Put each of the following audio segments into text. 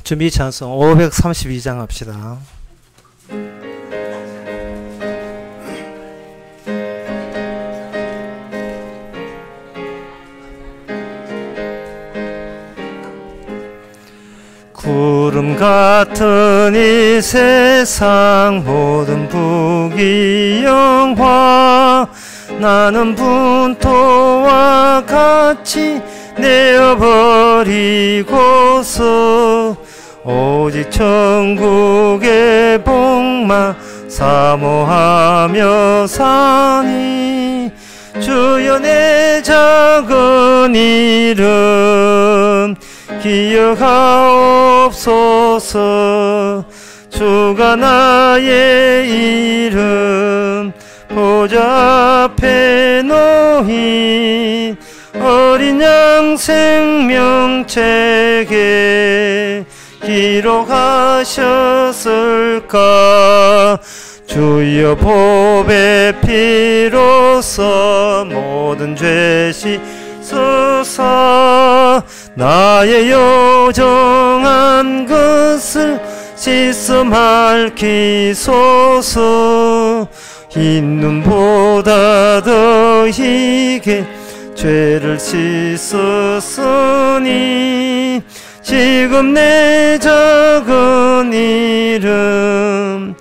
준비 찬송 532장 합시다. 구름 같은 이 세상 모든 부귀영화 나는 분토와 같이 내어버리고서 오직 천국의 복만 사모하며 사니 주여 내 작은 이름 기억하옵소서. 주가 나의 이름 보좌 앞에 놓인 어린 양 생명책에 기록하셨을까. 주여 보배 피로써 모든 죄 씻으사 나의 요정한 것을 씻어 맑히소서. 흰 눈보다 더 희게 죄를 씻었으니 지금 내 작은 이름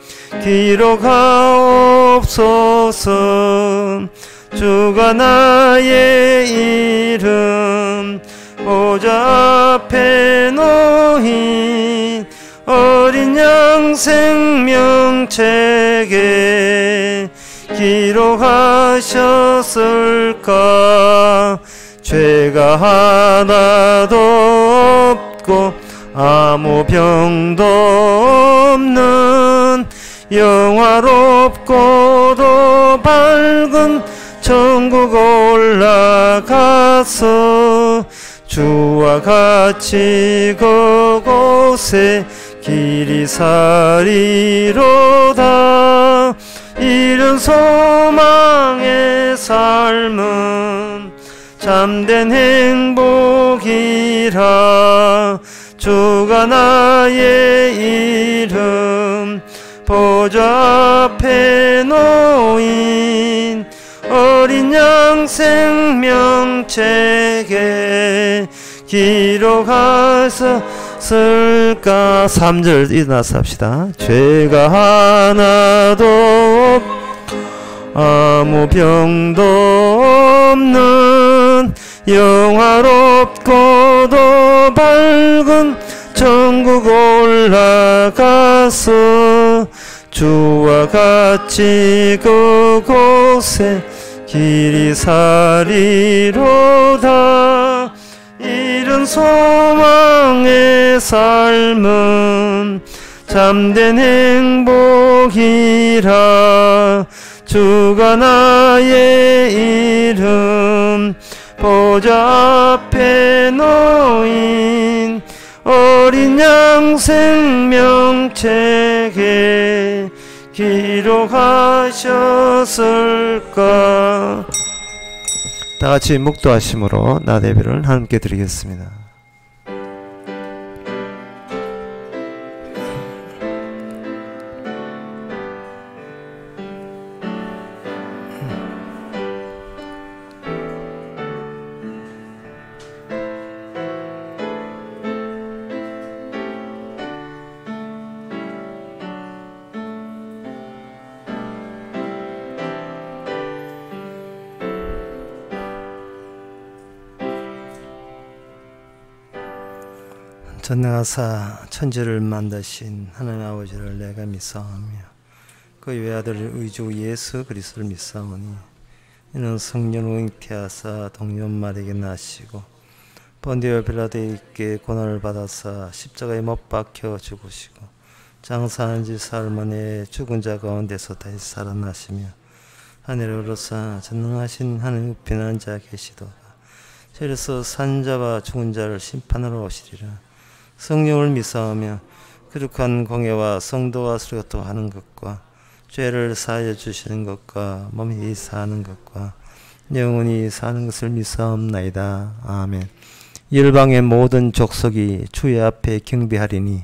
기록하옵소서. 주가 나의 이름 보좌 앞에 놓인 어린 양 생명책에 기록하셨을까. 죄가 하나도 없고 아무 병도 없는 영화롭고도 밝은 천국 올라가서 주와 같이 그곳에 길이 살이로다. 이런 소망의 삶은 참된 행복이라. 주가 나의 이름 보좌 앞에 놓인 어린 양 생명책에 기록하셨을까. 3절 일어나서 합시다. 죄가 하나도 없고 아무 병도 없는 영화롭고도 밝은 천국 올라가서 주와 같이 그곳에 길이 살이로다. 이런 소망의 삶은 참된 행복이라. 주가 나의 이름 보좌 앞에 놓인 어린 양 생명책에 기록하셨을까. 다같이 묵도하심으로 나대비를 함께 드리겠습니다. 전능하사 천지를 만드신 하나님 아버지를 내가 믿사오며 그 외아들 의주 예수 그리스도를 믿사오니 이는 성령으로 잉태하사 동년 마리에게 나시고 본디오 빌라도에게 고난을 받아사 십자가에 못 박혀 죽으시고 장사한 지 사흘 만에 죽은 자 가운데서 다시 살아나시며 하늘에 오르사 전능하신 하나님 우편에 앉아 계시도다. 저리서 산 자와 죽은 자를 심판하러 오시리라. 성령을 믿사오며 거룩한 공예와 성도와 수료하는 것과 죄를 사하여 주시는 것과 몸이 사는 것과 영원히 사는 것을 믿사옵나이다. 아멘. 열방의 모든 족속이 주의 앞에 경배하리니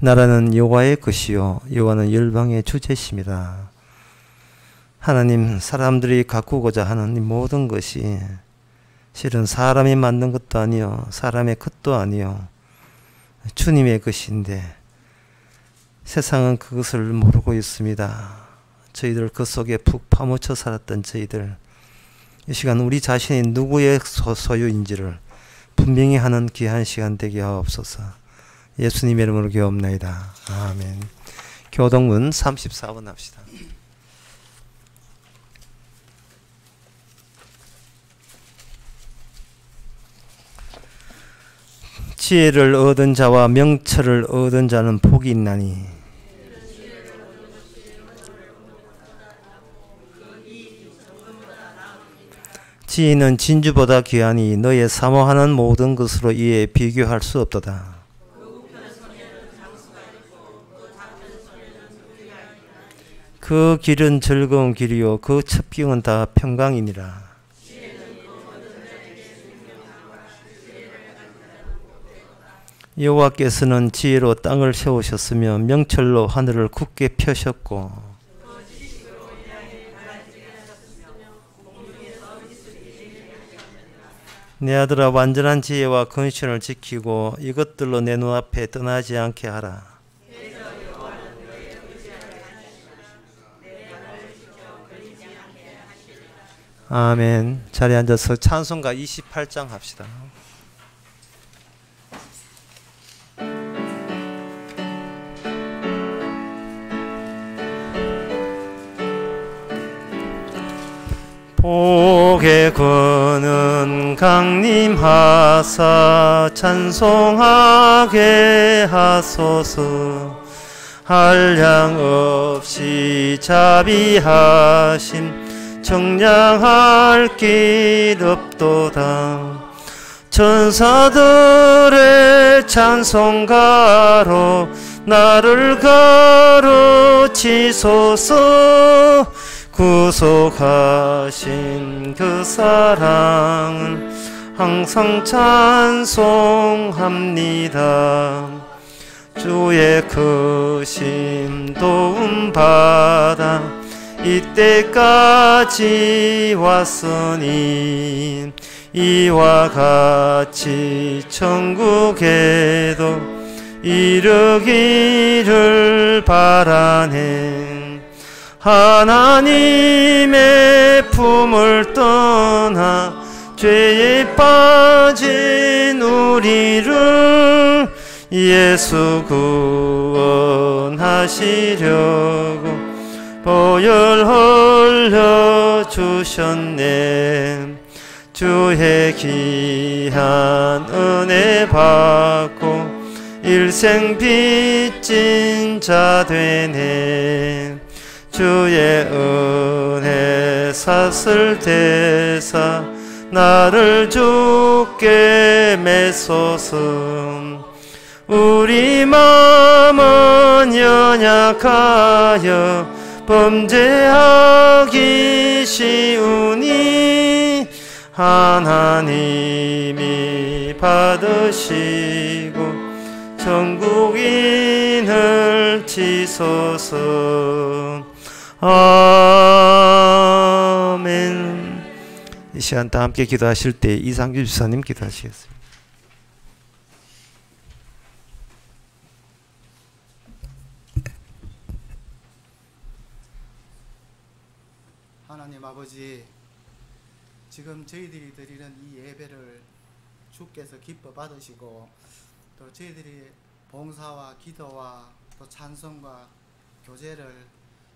나라는 여호와의 것이요 여호와는 열방의 주제십니다. 하나님, 사람들이 가꾸고자 하는 이 모든 것이 실은 사람이 만든 것도 아니요 사람의 것도 아니요 주님의 것인데 세상은 그것을 모르고 있습니다. 저희들 그 속에 푹 파묻혀 살았던 저희들, 이 시간 우리 자신이 누구의 소유인지를 분명히 하는 귀한 시간 되게 하옵소서. 예수님의 이름으로 기도합나이다. 아멘. 교동문 34번 합시다. 지혜를 얻은 자와 명철을 얻은 자는 복이 있나니 지혜는 진주보다 귀하니 너의 사모하는 모든 것으로 이에 비교할 수 없도다. 그 길은 즐거운 길이요 그 첩경은 다 평강이니라. 여호와께서는 지혜로 땅을 세우셨으며 명철로 하늘을 굳게 펴셨고 내 아들아, 완전한 지혜와 근신을 지키고 이것들로 내 눈앞에 떠나지 않게 하라. 아멘. 자리에 앉아서 찬송가 28장 합시다. 복의 권은 강림하사 찬송하게 하소서. 한량 없이 자비하심 청량할 길 없도다. 천사들의 찬송가로 나를 가르치소서. 구속하신 그 사랑은 항상 찬송합니다. 주의 크심 도움 받아 이때까지 왔으니 이와 같이 천국에도 이르기를 바라네. 하나님의 품을 떠나 죄에 빠진 우리를 예수 구원하시려고 보혈 흘려주셨네. 주의 귀한 은혜 받고 일생 빚진 자 되네. 주의 은혜 샀을 대사 나를 주께 메소서. 우리 마음은 연약하여 범죄하기 쉬우니 하나님이 받으시고 천국인을 치소서. 아멘. 이 시간 다 함께 기도하실 때 이상규 집사님 기도하시겠습니다. 하나님 아버지, 지금 저희들이 드리는 이 예배를 주께서 기뻐 받으시고 또 저희들이 봉사와 기도와 또 찬송과 교제를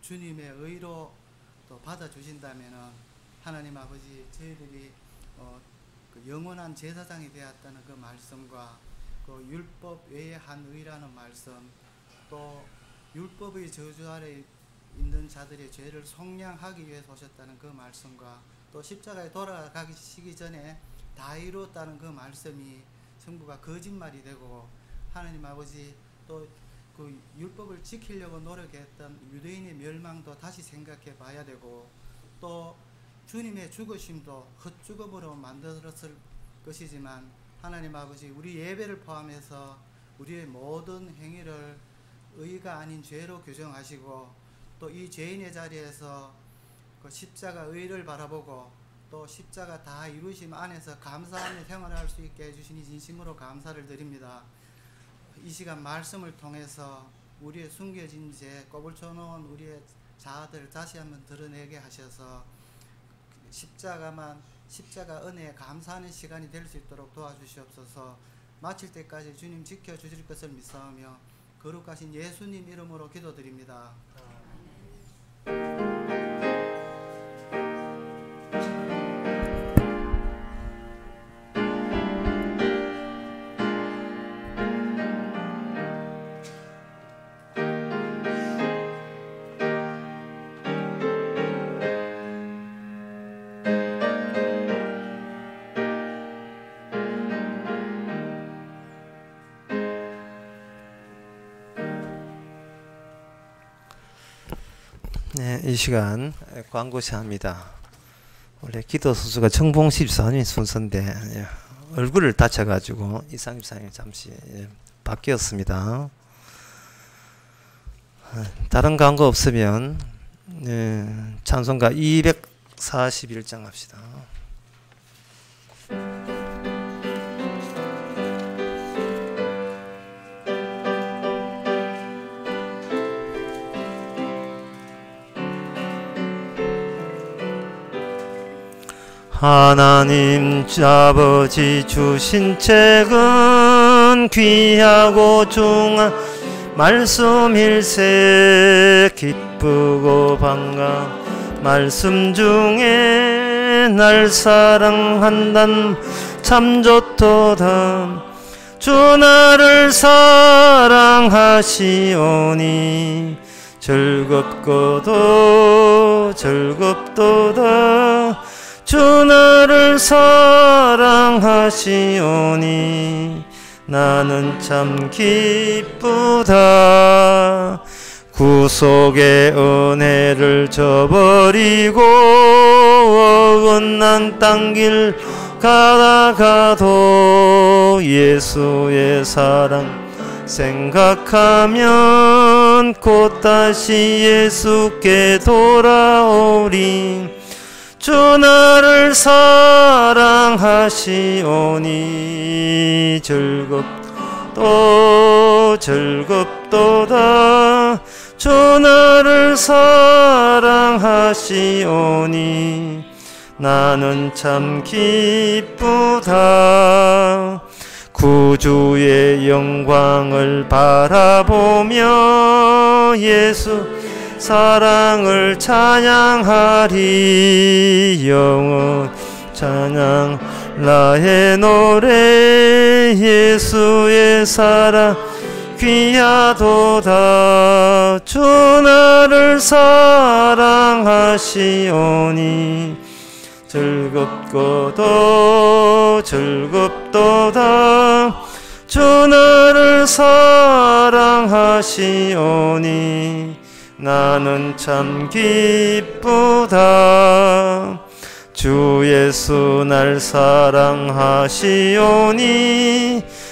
주님의 의로 또 받아주신다면은 하나님 아버지, 저희들이 그 영원한 제사장이 되었다는 그 말씀과 그 율법 외에 한 의라는 말씀, 또 율법의 저주 아래 있는 자들의 죄를 속량하기 위해서 오셨다는 그 말씀과 또 십자가에 돌아가시기 전에 다 이루었다는 그 말씀이 전부가 거짓말이 되고, 하나님 아버지, 또 그 율법을 지키려고 노력했던 유대인의 멸망도 다시 생각해 봐야 되고, 또 주님의 죽으심도 헛죽음으로 만들었을 것이지만 하나님 아버지, 우리 예배를 포함해서 우리의 모든 행위를 의가 아닌 죄로 규정하시고, 또 이 죄인의 자리에서 그 십자가 의를 바라보고 또 십자가 다 이루심 안에서 감사하며 생활할 수 있게 해주시니 진심으로 감사를 드립니다. 이 시간 말씀을 통해서 우리의 숨겨진 죄, 꼬불쳐놓은 우리의 자아들을 다시 한번 드러내게 하셔서 십자가 은혜에 감사하는 시간이 될 수 있도록 도와주시옵소서. 마칠 때까지 주님 지켜주실 것을 믿사오며 거룩하신 예수님 이름으로 기도드립니다. 네, 이 시간 광고 시합니다. 원래 기도 순서가 청봉 14님 순서인데 얼굴을 다쳐가지고 이상 입사님이 잠시 바뀌었습니다. 다른 광고 없으면 찬송가 241장 합시다. 하나님 아버지 주신 책은 귀하고 중한 말씀일세. 기쁘고 반가 말씀 중에 날 사랑한단 참 좋도다. 주 나를 사랑하시오니 즐겁고도 즐겁도다. 주 나를 사랑하시오니 나는 참 기쁘다. 구속의 은혜를 저버리고 어긋난 땅길 가다가도 예수의 사랑 생각하면 곧 다시 예수께 돌아오리. 주 나를 사랑하시오니 즐겁도 즐겁도다. 주 나를 사랑하시오니 나는 참 기쁘다. 구주의 영광을 바라보며 예수 사랑을 찬양하리. 영원 찬양 나의 노래. 예수의 사랑 귀하도다. 주 나를 사랑하시오니 즐겁고도 즐겁도다. 주 나를 사랑하시오니 나는 참 기쁘다. 주 예수 날 사랑하시오니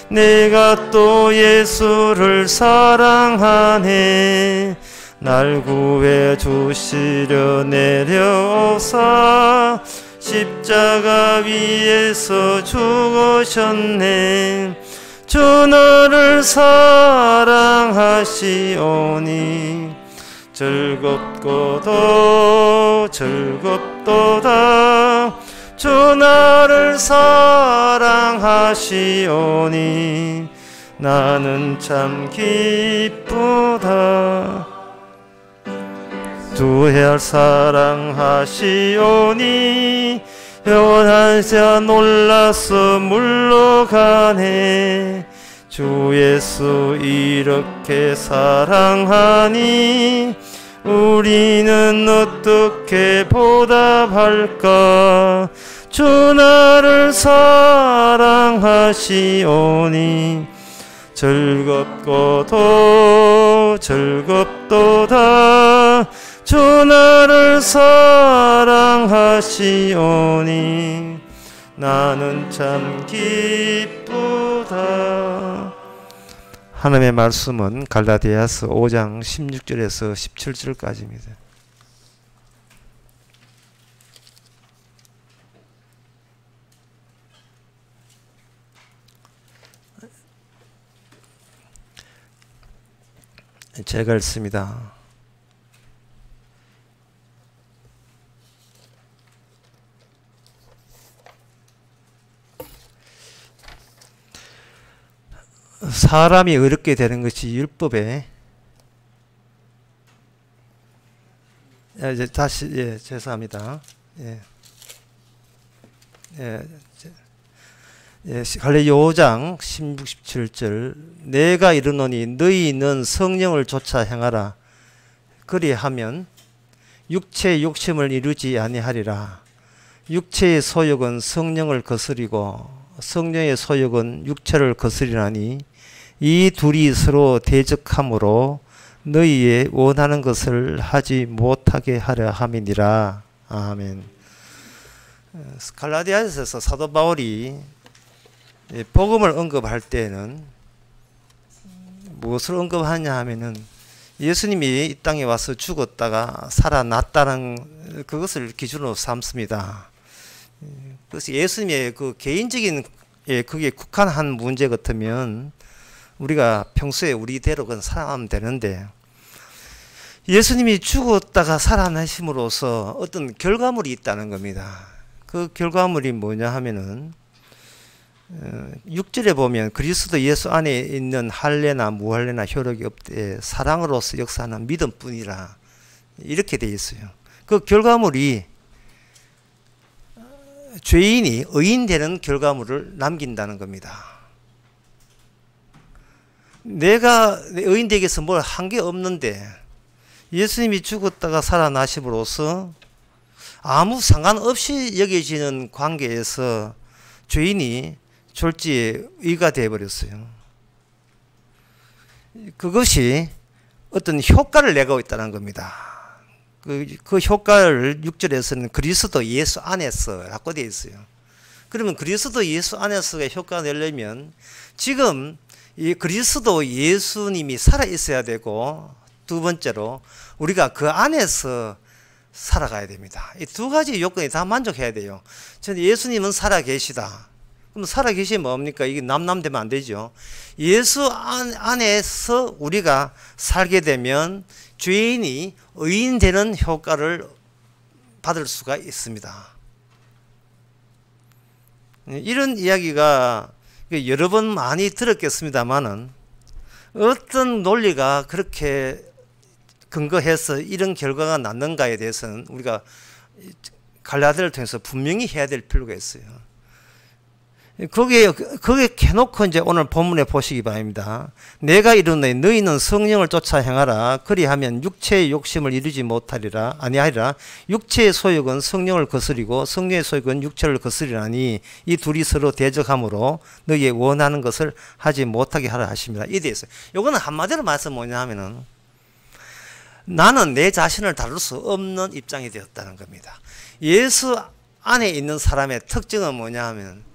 내가 또 예수를 사랑하네. 날 구해 주시려 내려오사 십자가 위에서 죽으셨네. 주 나를 사랑하시오니 즐겁고도 즐겁도다. 주 나를 사랑하시오니 나는 참 기쁘다. 주 날 사랑하시오니 영원한 자 놀라서 물러가네. 주 예수 이렇게 사랑하니 우리는 어떻게 보답할까. 주 나를 사랑하시오니 즐겁고도 즐겁도다. 주 나를 사랑하시오니 나는 참 기쁘다. 하나님의 말씀은 갈라디아서 5장 16절에서 17절까지입니다. 제가 읽습니다. 사람이 어렵게 되는 것이 율법에 다시 죄송합니다. 갈라디아 5장 16, 17절 내가 이르노니 너희는 성령을 쫓아 행하라. 그리하면 육체의 욕심을 이루지 아니하리라. 육체의 소욕은 성령을 거스리고 성령의 소욕은 육체를 거스리나니 이 둘이 서로 대적함으로 너희의 원하는 것을 하지 못하게 하려 함이니라. 아멘. 갈라디아서에서 사도 바울이 복음을 언급할 때는 무엇을 언급하냐 하면은 예수님이 이 땅에 와서 죽었다가 살아났다는 그것을 기준으로 삼습니다. 그래서 예수님의 그 개인적인 그게 국한한 문제 같으면 우리가 평소에 우리대로 그건 살아가면 되는데 예수님이 죽었다가 살아나심으로써 어떤 결과물이 있다는 겁니다. 그 결과물이 뭐냐 하면은 6절에 보면 그리스도 예수 안에 있는 할례나 무할례나 효력이 없되 사랑으로서 역사하는 믿음뿐이라 이렇게 되어 있어요. 그 결과물이 죄인이 의인되는 결과물을 남긴다는 겁니다. 내가 의인되기 위해서 뭘 한 게 없는데 예수님이 죽었다가 살아나심으로써 아무 상관없이 여겨지는 관계에서 죄인이 졸지에 의가 되어버렸어요. 그것이 어떤 효과를 내고 있다는 겁니다. 그 효과를 6절에서는 그리스도 예수 안에서 라고 되어 있어요. 그러면 그리스도 예수 안에서의 효과를 내려면 지금 이 그리스도 예수님이 살아있어야 되고 두 번째로 우리가 그 안에서 살아가야 됩니다. 이 두 가지 요건이 다 만족해야 돼요. 저는 예수님은 살아계시다. 그럼 살아계시면 뭡니까? 이게 남남되면 안 되죠. 예수 안에서 우리가 살게 되면 죄인이 의인 되는 효과를 받을 수가 있습니다. 이런 이야기가 여러 번 많이 들었겠습니다만은 어떤 논리가 그렇게 근거해서 이런 결과가 났는가에 대해서는 우리가 갈라디아를 통해서 분명히 해야 될 필요가 있어요. 거기에 캐놓고 이제 오늘 본문에 보시기 바랍니다. 내가 이르노니 너희는 성령을 쫓아 행하라. 그리하면 육체의 욕심을 이루지 못하리라. 아니하리라. 육체의 소욕은 성령을 거스리고 성령의 소욕은 육체를 거스리라니 이 둘이 서로 대적함으로 너희의 원하는 것을 하지 못하게 하라 하십니다. 이에 대해서 이거는 한마디로 말씀 뭐냐 하면은 나는 내 자신을 다룰 수 없는 입장이 되었다는 겁니다. 예수 안에 있는 사람의 특징은 뭐냐 하면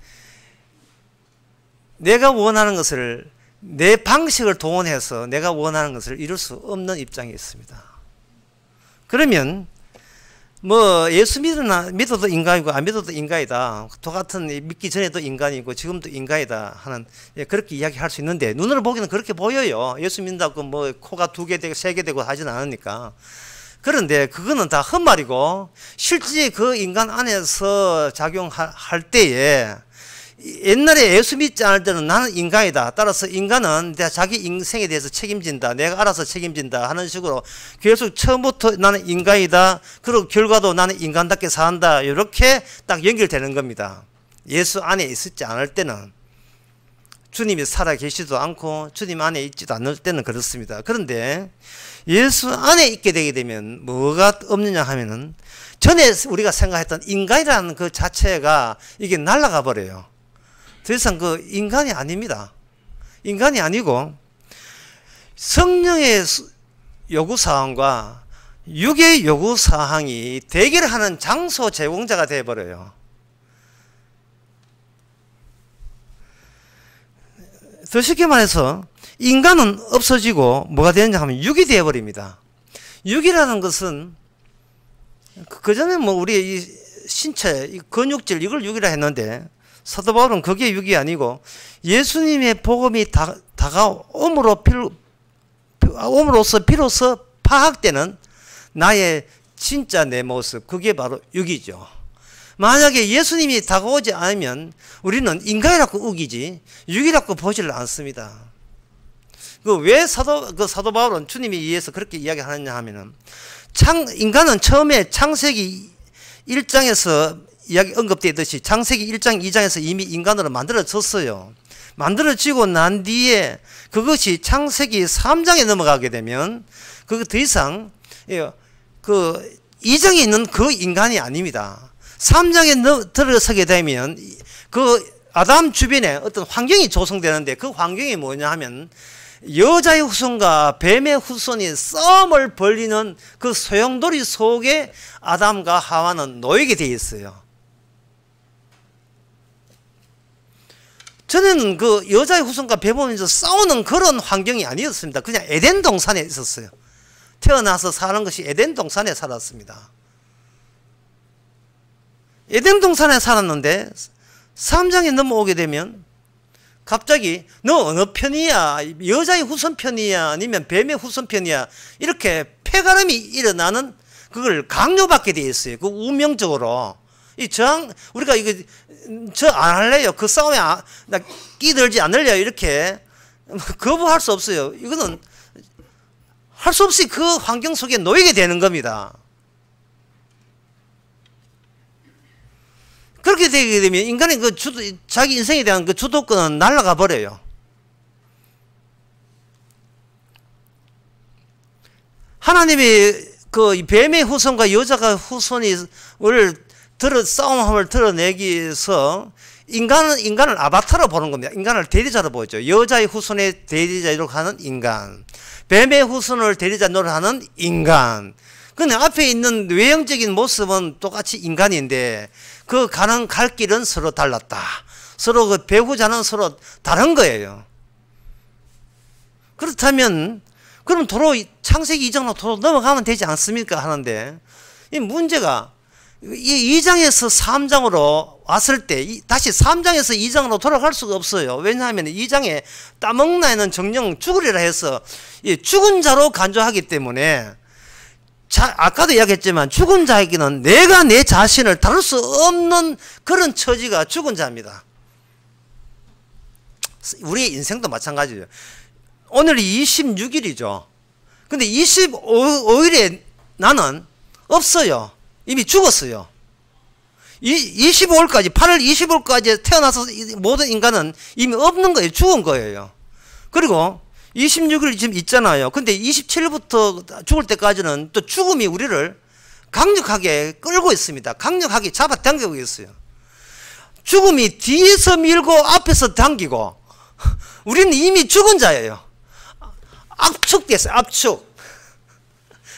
내가 원하는 것을 내 방식을 동원해서 내가 원하는 것을 이룰 수 없는 입장이 있습니다. 그러면 뭐 예수 믿어도 인간이고 안 믿어도 인간이다. 똑같은 믿기 전에도 인간이고 지금도 인간이다 하는 그렇게 이야기할 수 있는데 눈으로 보기는 그렇게 보여요. 예수 믿는다고 뭐 코가 2개 되고 3개 되고 하지는 않으니까. 그런데 그거는 다 헛말이고 실제 그 인간 안에서 작용할 때에 옛날에 예수 믿지 않을 때는 나는 인간이다. 따라서 인간은 자기 인생에 대해서 책임진다. 내가 알아서 책임진다. 하는 식으로 계속 처음부터 나는 인간이다. 그리고 결과도 나는 인간답게 산다. 이렇게 딱 연결되는 겁니다. 예수 안에 있지 않을 때는 주님이 살아계시지도 않고 주님 안에 있지도 않을 때는 그렇습니다. 그런데 예수 안에 있게 되게 되면 뭐가 없느냐 하면은 전에 우리가 생각했던 인간이라는 그 자체가 이게 날아가 버려요. 더 이상 그 인간이 아닙니다. 인간이 아니고 성령의 요구사항과 육의 요구사항이 대결하는 장소 제공자가 되어버려요. 더 쉽게 말해서 인간은 없어지고 뭐가 되느냐 하면 육이 되어버립니다. 육이라는 것은 그전에 뭐 우리 이 신체, 이 근육질 이걸 육이라 했는데 사도 바울은 그게 육이 아니고 예수님의 복음이 다가옴으로써 비로소 파악되는 나의 진짜 내 모습, 그게 바로 육이죠. 만약에 예수님이 다가오지 않으면 우리는 인간이라고 우기지 육이라고 보지를 않습니다. 왜 사도 바울은 주님에 의해서 그렇게 이야기하느냐 하면은 인간은 처음에 창세기 1장에서 이야기 언급되듯이 창세기 1장 2장에서 이미 인간으로 만들어졌어요. 만들어지고 난 뒤에 그것이 창세기 3장에 넘어가게 되면 그거 더 이상 그 2장에 있는 그 인간이 아닙니다. 3장에 들어서게 되면 그 아담 주변에 어떤 환경이 조성되는데 그 환경이 뭐냐 하면 여자의 후손과 뱀의 후손이 싸움을 벌이는 그 소용돌이 속에 아담과 하와는 놓이게 되어 있어요. 전에는 그 여자의 후손과 뱀으로 싸우는 그런 환경이 아니었습니다. 그냥 에덴 동산에 있었어요. 태어나서 사는 것이 에덴 동산에 살았습니다. 에덴 동산에 살았는데 3장에 넘어오게 되면 갑자기 너 어느 편이야? 여자의 후손 편이야? 아니면 뱀의 후손 편이야? 이렇게 폐가름이 일어나는 그걸 강요받게 되어 있어요. 그 운명적으로. 우리가 이거 저 안 할래요. 그 싸움에 나 끼들지 않을래요. 이렇게 거부할 수 없어요. 이거는 할 수 없이 그 환경 속에 놓이게 되는 겁니다. 그렇게 되게 되면 인간의 자기 인생에 대한 그 주도권은 날아가 버려요. 하나님이 그 뱀의 후손과 여자가 후손이 싸움을 드러내기 위해서 인간을 아바타로 보는 겁니다. 인간을 대리자로 보죠. 여자의 후손의 대리자로 하는 인간, 뱀의 후손을 대리자로 하는 인간. 근데 앞에 있는 외형적인 모습은 똑같이 인간인데 그 가는 갈 길은 서로 달랐다. 서로 그 배후자는 서로 다른 거예요. 그렇다면 그럼 창세기 2장으로 도로 넘어가면 되지 않습니까? 하는데 이 문제가 이 2장에서 3장으로 왔을 때 다시 3장에서 2장으로 돌아갈 수가 없어요. 왜냐하면 2장에 따먹나에는 정령 죽으리라 해서 죽은 자로 간주하기 때문에 아까도 이야기했지만 죽은 자에게는 내가 내 자신을 다룰 수 없는 그런 처지가 죽은 자입니다. 우리의 인생도 마찬가지예요. 오늘이 26일이죠. 근데 25일에 나는 없어요. 이미 죽었어요. 25일까지 8월 25일까지 태어나서 모든 인간은 이미 없는 거예요. 죽은 거예요. 그리고 26일 지금 있잖아요. 근데 27일부터 죽을 때까지는 또 죽음이 우리를 강력하게 끌고 있습니다. 강력하게 잡아당기고 있어요. 죽음이 뒤에서 밀고 앞에서 당기고 우리는 이미 죽은 자예요. 압축됐어요. 압축.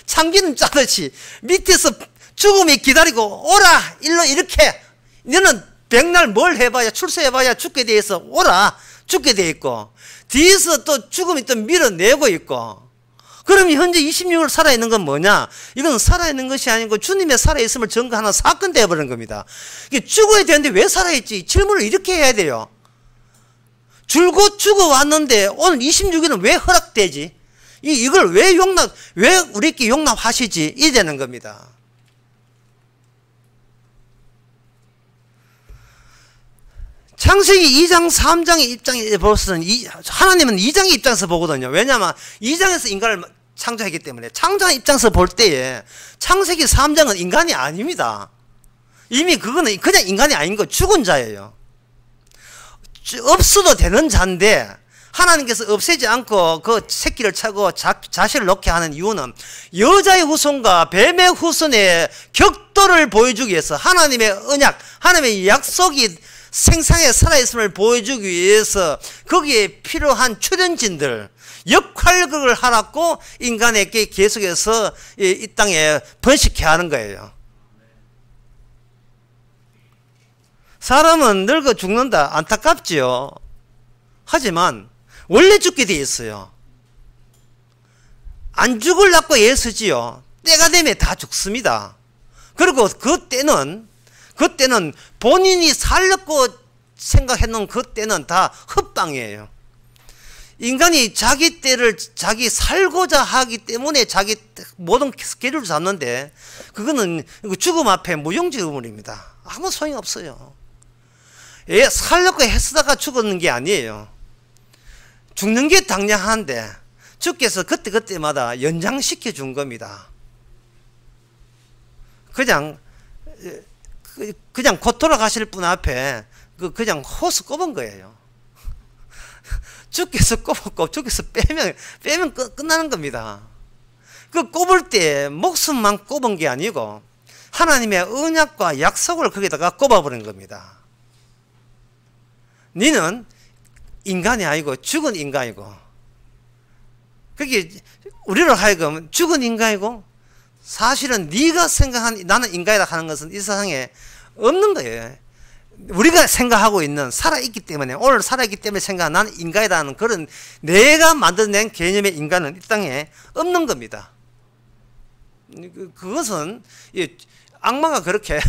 참기름 짜듯이 밑에서 죽음이 기다리고 오라 일로 이렇게 너는 백날 뭘 해봐야 출세해봐야 죽게 돼 있어 오라 죽게 돼 있고 뒤에서 또 죽음이 또 밀어내고 있고 그럼 현재 26을 살아있는 건 뭐냐? 이건 살아있는 것이 아니고 주님의 살아있음을 증거하는 사건 되어버린 겁니다. 이게 죽어야 되는데 왜 살아있지? 질문을 이렇게 해야 돼요. 줄곧 죽어왔는데 오늘 26일은 왜 허락되지? 이걸 왜 우리께 용납하시지? 이 되는 겁니다. 창세기 2장 3장의 입장에 보서는 하나님은 2장의 입장에서 보거든요. 왜냐하면 2장에서 인간을 창조했기 때문에 창조한 입장에서 볼 때에 창세기 3장은 인간이 아닙니다. 이미 그거는 그냥 인간이 아닌 거 죽은 자예요. 없어도 되는 자인데 하나님께서 없애지 않고 그 새끼를 차고 자신을 놓게 하는 이유는 여자의 후손과 뱀의 후손의 격돌을 보여주기 위해서 하나님의 언약, 하나님의 약속이 생생하게 살아있음을 보여주기 위해서 거기에 필요한 출연진들 역할극을 하라고 인간에게 계속해서 이 땅에 번식해 하는 거예요. 사람은 늙어 죽는다 안타깝지요. 하지만 원래 죽게 돼 있어요. 안 죽으려고 애쓰지요. 때가 되면 다 죽습니다. 그리고 그때는 본인이 살려고 생각했는 그때는 다 헛방이에요. 인간이 자기 때를 자기 살고자 하기 때문에 자기 모든 스케줄을 잡는데, 그거는 죽음 앞에 무용지물입니다. 아무 소용이 없어요. 살려고 애쓰다가 죽었는 게 아니에요. 죽는 게 당연한데 주께서 그때마다 연장시켜 준 겁니다. 그냥 곧 돌아가실 분 앞에 그냥 호스 꼽은 거예요. 주께서 꼽았고 주께서 빼면 끝나는 겁니다. 그 꼽을 때 목숨만 꼽은 게 아니고 하나님의 언약과 약속을 거기다가 꼽아버린 겁니다. 너는 인간이 아니고 죽은 인간이고, 그게 우리로 하여금 죽은 인간이고, 사실은 네가 생각한 나는 인간이다 하는 것은 이 세상에 없는 거예요. 우리가 생각하고 있는, 살아있기 때문에, 오늘 살아있기 때문에 생각하는 나는 인간이라는 그런 내가 만들어낸 개념의 인간은 이 땅에 없는 겁니다. 그것은 악마가 그렇게,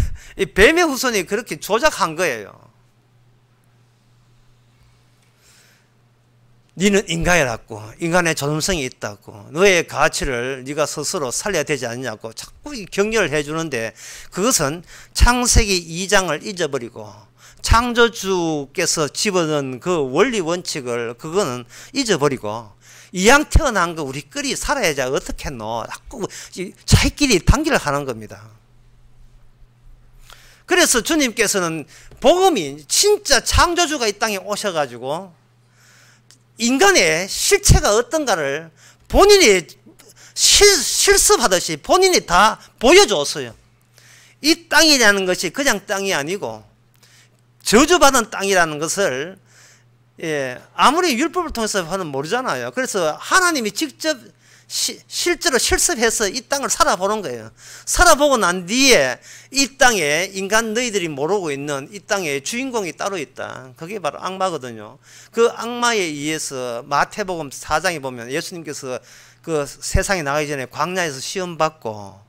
뱀의 후손이 그렇게 조작한 거예요. 너는 인간이라고, 인간의 존엄성이 있다고, 너의 가치를 네가 스스로 살려야 되지 않냐고 자꾸 격려를 해주는데, 그것은 창세기 2장을 잊어버리고 창조주께서 집어넣은 그 원리 원칙을 그거는 잊어버리고, 이왕 태어난 거 우리끼리 살아야지 어떻게 했노, 자꾸 자기끼리 단기를 하는 겁니다. 그래서 주님께서는 복음이 진짜 창조주가 이 땅에 오셔가지고 인간의 실체가 어떤가를 본인이 실습하듯이 본인이 다 보여줬어요. 이 땅이라는 것이 그냥 땅이 아니고 저주받은 땅이라는 것을 아무리 율법을 통해서 하는 모르잖아요. 그래서 하나님이 직접 실제로 실습해서 이 땅을 살아보는 거예요. 살아보고 난 뒤에 이 땅에 인간 너희들이 모르고 있는 이 땅에 주인공이 따로 있다. 그게 바로 악마거든요. 그 악마에 의해서 마태복음 4장에 보면 예수님께서 그 세상에 나가기 전에 광야에서 시험받고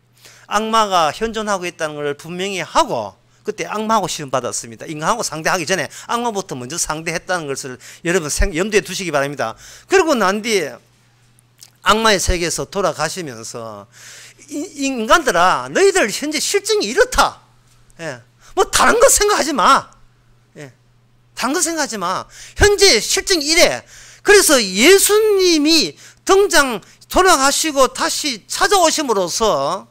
악마가 현존하고 있다는 걸 분명히 하고, 그때 악마하고 시험받았습니다. 인간하고 상대하기 전에 악마부터 먼저 상대했다는 것을 여러분 염두에 두시기 바랍니다. 그리고 난 뒤에 악마의 세계에서 돌아가시면서 인간들아, 너희들 현재 실정이 이렇다. 뭐 다른 거 생각하지 마. 다른 거 생각하지 마. 현재 실정이 이래. 그래서 예수님이 돌아가시고 다시 찾아오심으로써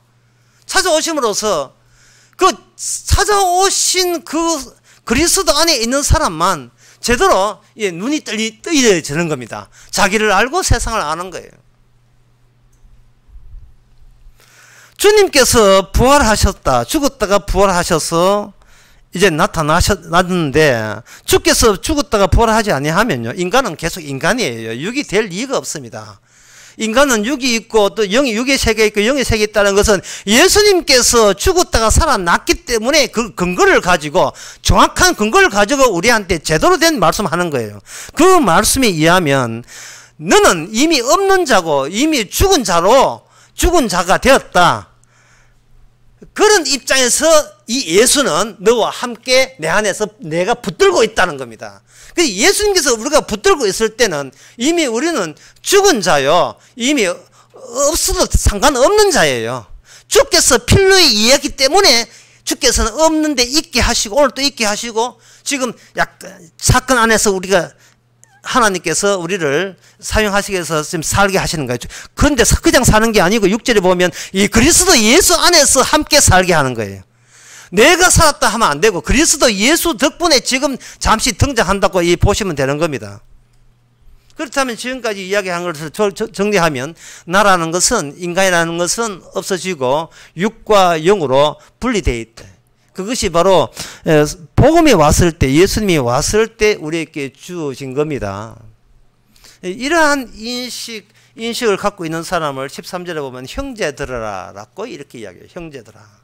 그 찾아오신 그 그리스도 안에 있는 사람만 제대로 눈이 뜨여지는 겁니다. 자기를 알고 세상을 아는 거예요. 주님께서 부활하셨다. 죽었다가 부활하셔서 이제 나타났는데, 주께서 죽었다가 부활하지 아니하면요, 인간은 계속 인간이에요. 육이 될 이유가 없습니다. 인간은 육이 있고 또 육의 세계가 있고 영의 세계가 있다는 것은 예수님께서 죽었다가 살아났기 때문에 그 근거를 가지고, 정확한 근거를 가지고 우리한테 제대로 된 말씀하는 거예요. 그 말씀에 의하면 너는 이미 없는 자고 이미 죽은 자가 되었다. 그런 입장에서 이 예수는 너와 함께 내 안에서 내가 붙들고 있다는 겁니다. 그래서 예수님께서 우리가 붙들고 있을 때는 이미 우리는 죽은 자요, 이미 없어도 상관없는 자예요. 주께서 필요에 의했기 때문에 주께서는 없는데 있게 하시고, 오늘 또 있게 하시고, 지금 약간 사건 안에서 우리가 하나님께서 우리를 사용하시기 위해서 지금 살게 하시는 거예요. 그런데 그냥 사는 게 아니고 6절에 보면 이 그리스도 예수 안에서 함께 살게 하는 거예요. 내가 살았다 하면 안 되고 그리스도 예수 덕분에 지금 잠시 등장한다고 보시면 되는 겁니다. 그렇다면 지금까지 이야기한 것을 정리하면, 나라는 것은, 인간이라는 것은 없어지고 육과 영으로 분리되어 있다. 그것이 바로 복음이 왔을 때, 예수님이 왔을 때 우리에게 주어진 겁니다. 이러한 인식을 갖고 있는 사람을 13절에 보면 형제들아 라고 이렇게 이야기해요. 형제들아.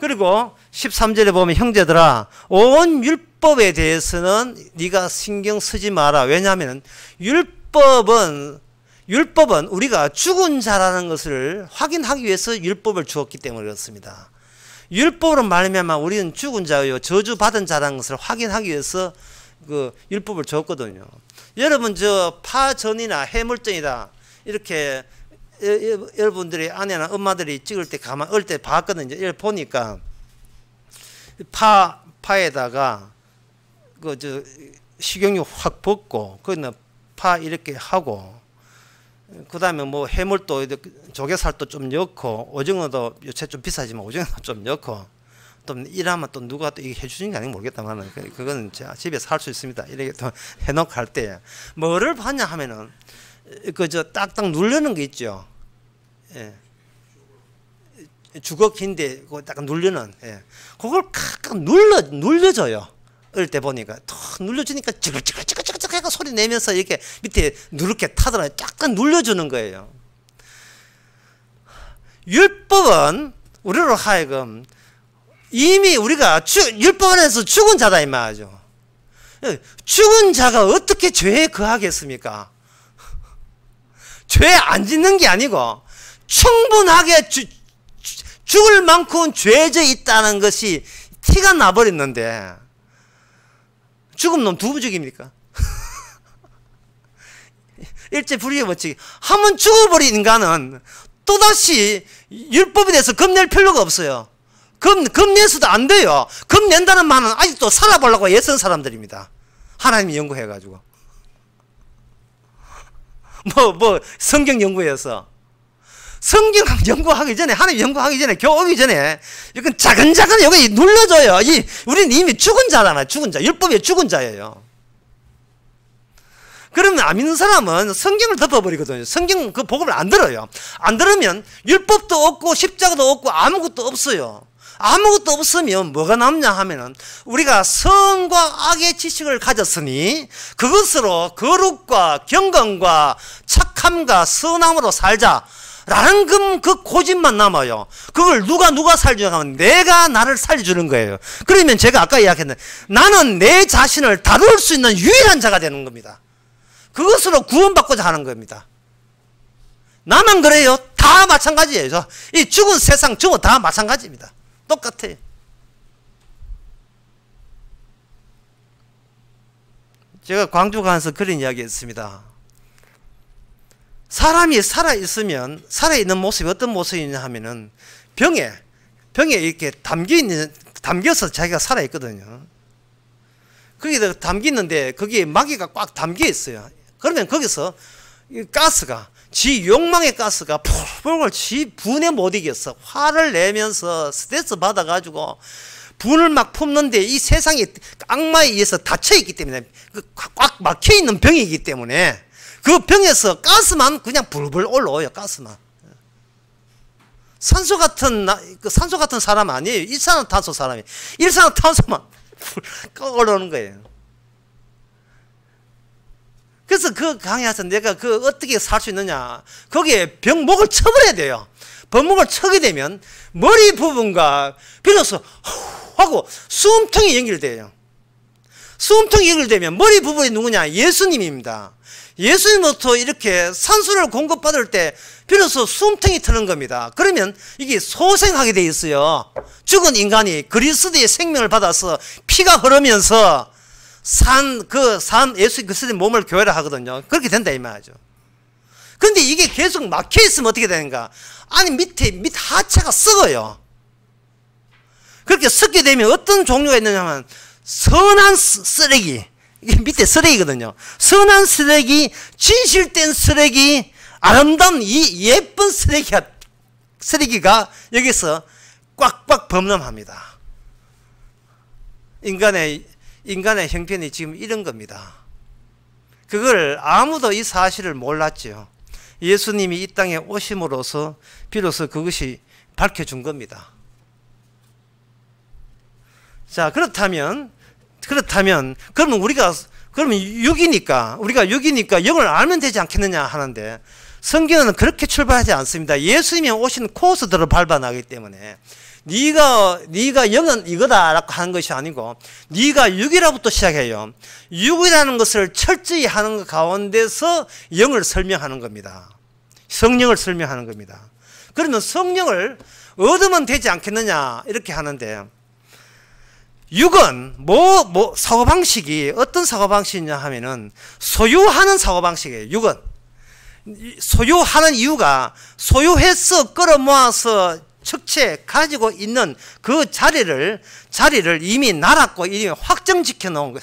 그리고 13절에 보면 형제들아 온 율법에 대해서는 네가 신경 쓰지 마라. 왜냐하면 율법은 우리가 죽은 자라는 것을 확인하기 위해서 율법을 주었기 때문에 그렇습니다. 율법으로 말하면 우리는 죽은 자요 저주받은 자라는 것을 확인하기 위해서 그 율법을 줬거든요. 여러분 저 파전이나 해물전이다 이렇게 여러분들이 아내나 엄마들이 찍을 때 가만 어릴 때 봤거든요. 이렇게 보니까 파에다가 그 저 식용유 확 붓고 거기는 파 이렇게 하고 그 다음에 뭐 해물도 조개살도 좀 넣고 오징어도 요새 좀 비싸지만 오징어도 좀 넣고 또 일하면 또 누가 또 이게 해주는 게 아닌지 모르겠다만 그거는 제가 집에서 할 수 있습니다. 이렇게 또 해놓고 할 때 뭐를 봤냐 하면은 그 저 딱딱 누르는 게 있죠. 예. 주걱인데 그거 딱 누르는 그걸 칵 눌려줘요. 어릴 때 보니까 탁 눌려주니까 찌글찌글 해가 소리 내면서 이렇게 밑에 누렇게 타더라고요. 약간 눌려주는 거예요. 율법은 우리로 하여금 이미 우리가 율법 안에서 죽은 자다 이 말이죠. 죽은 자가 어떻게 죄에 거하겠습니까? 죄 안 짓는 게 아니고 충분하게 죽을 만큼 죄져 있다는 것이 티가 나버렸는데 죽은 놈 두부 죽입니까? 일제불이의 법칙. 한번 죽어버린 인간은 또다시 율법에 대해서 겁낼 필요가 없어요. 겁내서도 안 돼요. 겁낸다는 말은 아직도 살아보려고 애쓴 사람들입니다. 하나님이 연구해가지고. 성경 연구해서. 성경 연구하기 전에, 하나님 연구하기 전에, 교육하기 전에, 이건 자근자근 여기 눌러줘요. 우리는 이미 죽은 자잖아요. 죽은 자. 율법에 죽은 자예요. 그러면 안 믿는 사람은 성경을 덮어버리거든요. 성경 그 복음을 안 들어요. 안 들으면 율법도 없고 십자가도 없고 아무것도 없어요. 아무것도 없으면 뭐가 남냐 하면은 우리가 선과 악의 지식을 가졌으니 그것으로 거룩과 경건과 착함과 선함으로 살자. 라는 그 고집만 남아요. 그걸 누가 살려고 하면 내가 나를 살려주는 거예요. 그러면 제가 아까 이야기했는데 나는 내 자신을 다룰 수 있는 유일한 자가 되는 겁니다. 그것으로 구원받고자 하는 겁니다. 나만 그래요? 다 마찬가지예요. 이 죽은 세상 저거 다 마찬가지입니다. 똑같아요. 제가 광주 가서 그런 이야기 했습니다. 사람이 살아있으면 살아있는 모습이 어떤 모습이냐 하면은 병에 이렇게 담겨서 자기가 살아있거든요. 거기에 담기는데 거기에 마귀가 꽉 담겨 있어요. 그러면 거기서 가스가 지 욕망의 가스가 폴폴 지 분에 못 이겼어. 화를 내면서 스트레스 받아가지고 분을 막 품는데 이 세상이 악마에 의해서 닫혀있기 때문에 꽉 막혀있는 병이기 때문에 그 병에서 가스만 그냥 불불 올라와요. 가스만. 산소 같은 사람 아니에요. 일산화탄소 사람이. 일산화탄소만 올라오는 거예요. 그래서 그 강의에서 내가 그 어떻게 살 수 있느냐. 거기에 병목을 쳐버려야 돼요. 병목을 쳐게 되면 머리 부분과 비로소 하고 숨통이 연결돼요. 숨통이 연결되면 머리 부분이 누구냐? 예수님입니다. 예수님부터 이렇게 산소를 공급받을 때 비로소 숨통이 트는 겁니다. 그러면 이게 소생하게 돼 있어요. 죽은 인간이 그리스도의 생명을 받아서 피가 흐르면서 예수 그리스도의 몸을 교회를 하거든요. 그렇게 된다 이 말이죠. 그런데 이게 계속 막혀 있으면 어떻게 되는가? 아니 밑 하체가 썩어요. 그렇게 썩게 되면 어떤 종류가 있느냐면 선한 쓰레기, 이게 밑에 쓰레기거든요. 선한 쓰레기, 진실된 쓰레기, 아름다운 이 예쁜 쓰레기가 여기서 꽉꽉 범람합니다. 인간의 형편이 지금 이런 겁니다. 그걸 아무도 이 사실을 몰랐죠. 예수님이 이 땅에 오심으로써 비로소 그것이 밝혀준 겁니다. 자, 그러면 우리가 육이니까 영을 알면 되지 않겠느냐 하는데 성경은 그렇게 출발하지 않습니다. 예수님이 오신 코스들을 밟아나기 때문에 네가 영은 이거다라고 하는 것이 아니고 네가 6이라부터 시작해요. 6이라는 것을 철저히 하는 것 가운데서 영을 설명하는 겁니다. 성령을 설명하는 겁니다. 그러면 성령을 얻으면 되지 않겠느냐 이렇게 하는데 6은 사고방식이 어떤 사고방식이냐 하면은 소유하는 사고방식이에요. 6은 소유하는 이유가 소유해서 끌어모아서 적체 가지고 있는 그 자리를 이미 날았고 이미 확정시켜 놓은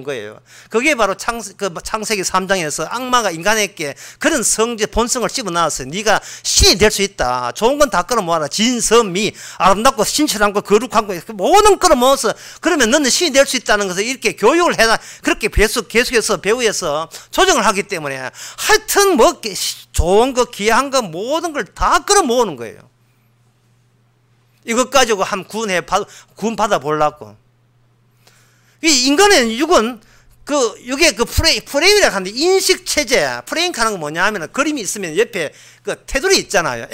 거예요. 그게 바로 창세기 3장에서 악마가 인간에게 그런 본성을 씹어넣었어요. 네가 신이 될 수 있다. 좋은 건 다 끌어모아라. 진선미 아름답고 신실한고 거룩한 거 모든 끌어모아서 그러면 너는 신이 될 수 있다는 것을 이렇게 교육을 해라. 그렇게 계속해서 배우에서 조정을 하기 때문에 하여튼 뭐 좋은 거 귀한 거 모든 걸 다 끌어모으는 거예요. 이것 가지고 구원 받아보려고. 인간의 육은 이게 프레임이라고 하는데 인식체제, 프레임 하는 건 뭐냐 하면 그림이 있으면 옆에 테두리 있잖아요.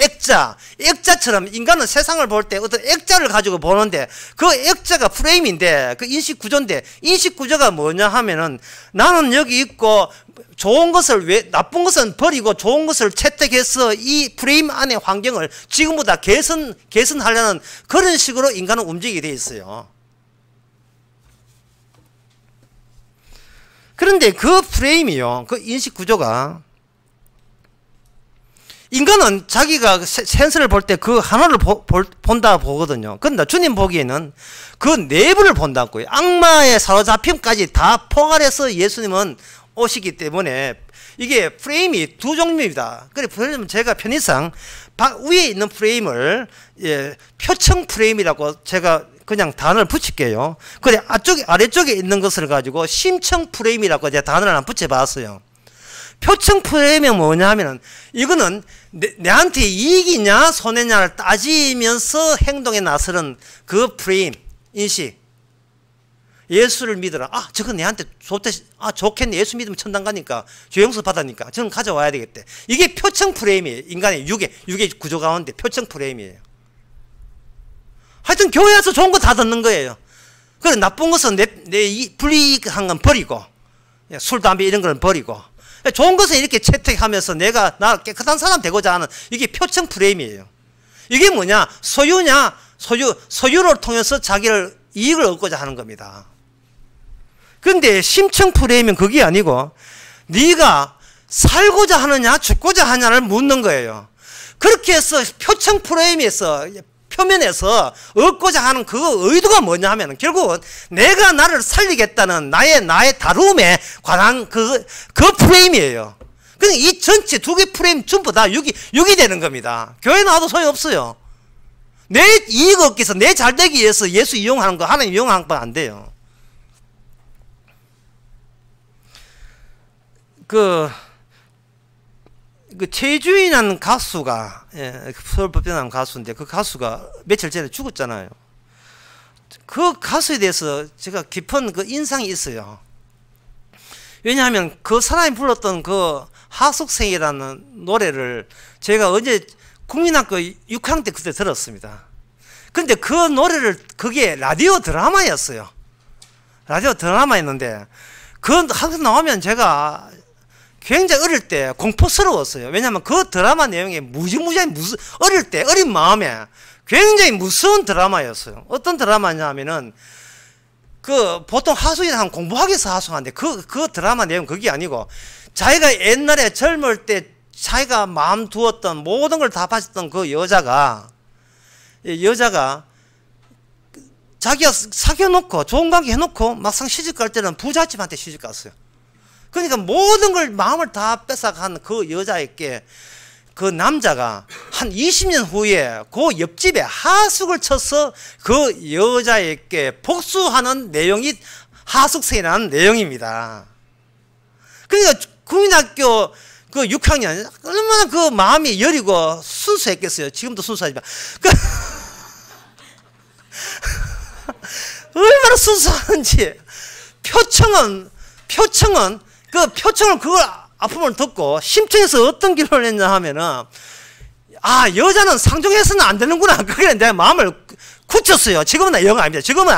액자처럼 인간은 세상을 볼 때 어떤 액자를 가지고 보는데 그 액자가 프레임인데 그 인식구조인데 인식구조가 뭐냐 하면은 나는 여기 있고 좋은 것을 나쁜 것은 버리고 좋은 것을 채택해서 이 프레임 안의 환경을 지금보다 개선하려는 그런 식으로 인간은 움직이게 돼 있어요. 그런데 그 프레임이요, 그 인식 구조가 인간은 자기가 센서를 볼 때 그 하나를 본다 보거든요. 그런데 주님 보기에는 그 내부를 본다고요. 악마의 사로잡힘까지 다 포괄해서 예수님은 오시기 때문에 이게 프레임이 두 종류입니다. 그래서 제가 편의상 위에 있는 프레임을 표층 프레임이라고 제가 그냥 단어를 붙일게요. 그래 아래쪽에 있는 것을 가지고 심층 프레임이라고 제가 단어를 하나 붙여봤어요. 표층 프레임이 뭐냐 하면은 이거는 내한테 이익이냐 손해냐를 따지면서 행동에 나서는 그 프레임 인식. 예수를 믿어라. 저거 내한테 좋겠네. 예수 믿으면 천당 가니까 죄용서 받으니까 저는 가져와야 되겠대. 이게 표층 프레임이에요. 인간의 육의 구조 가운데 표층 프레임이에요. 하여튼 교회 와서 좋은 거 다 듣는 거예요. 그래 나쁜 것은 불이익한 건 버리고 술, 담배 이런 거는 버리고 좋은 것은 이렇게 채택하면서 나 깨끗한 사람 되고자 하는 이게 표층 프레임이에요. 이게 뭐냐? 소유를 통해서 자기를 이익을 얻고자 하는 겁니다. 그런데 심층 프레임은 그게 아니고 네가 살고자 하느냐 죽고자 하느냐를 묻는 거예요. 그렇게 해서 표층 프레임에서 표면에서 얻고자 하는 그 의도가 뭐냐 하면 결국은 내가 나를 살리겠다는 나의 다룸에 관한 그 프레임이에요. 그러니까 이 전체 두 개 프레임 전부 다 6이 되는 겁니다. 교회 나와도 소용없어요. 내 이익 얻기 위해서 내 잘되기 위해서 예수 이용하는 거 하나님 이용하는 건 안 돼요. 그 최주인이라는 가수가 서울법대나는 가수인데 그 가수가 며칠 전에 죽었잖아요. 그 가수에 대해서 제가 깊은 그 인상이 있어요. 왜냐하면 그 사람이 불렀던 그 하숙생이라는 노래를 제가 어제 국민학교 6학년 때 그때 들었습니다. 그런데 그 노래를 그게 라디오 드라마였어요. 라디오 드라마였는데 항상 나오면 제가 굉장히 어릴 때 공포스러웠어요. 왜냐하면 그 드라마 내용이 무지무지한 어릴 때 어린 마음에 굉장히 무서운 드라마였어요. 어떤 드라마냐 하면은 보통 하숙이라 하면 공부하기 위해서 하숙하는데 그 드라마 내용 그게 아니고 자기가 옛날에 젊을 때 자기가 마음 두었던 모든 걸 다 바쳤던 그 여자가 자기가 사귀어놓고 좋은 관계 해놓고 막상 시집 갈 때는 부잣집한테 시집 갔어요. 그러니까 모든 걸 마음을 다 뺏어간 그 여자에게 그 남자가 한 20년 후에 그 옆집에 하숙을 쳐서 그 여자에게 복수하는 내용이 하숙생이라는 내용입니다. 그러니까 국민학교 그 6학년 얼마나 그 마음이 여리고 순수했겠어요. 지금도 순수하지만 얼마나 순수한지. 표층은 그걸 아픔을 듣고 심층에서 어떤 기도를 했냐 하면은 아, 여자는 상종해서는 안 되는구나. 그게 내 마음을 굳혔어요. 지금은 영 아닙니다. 지금은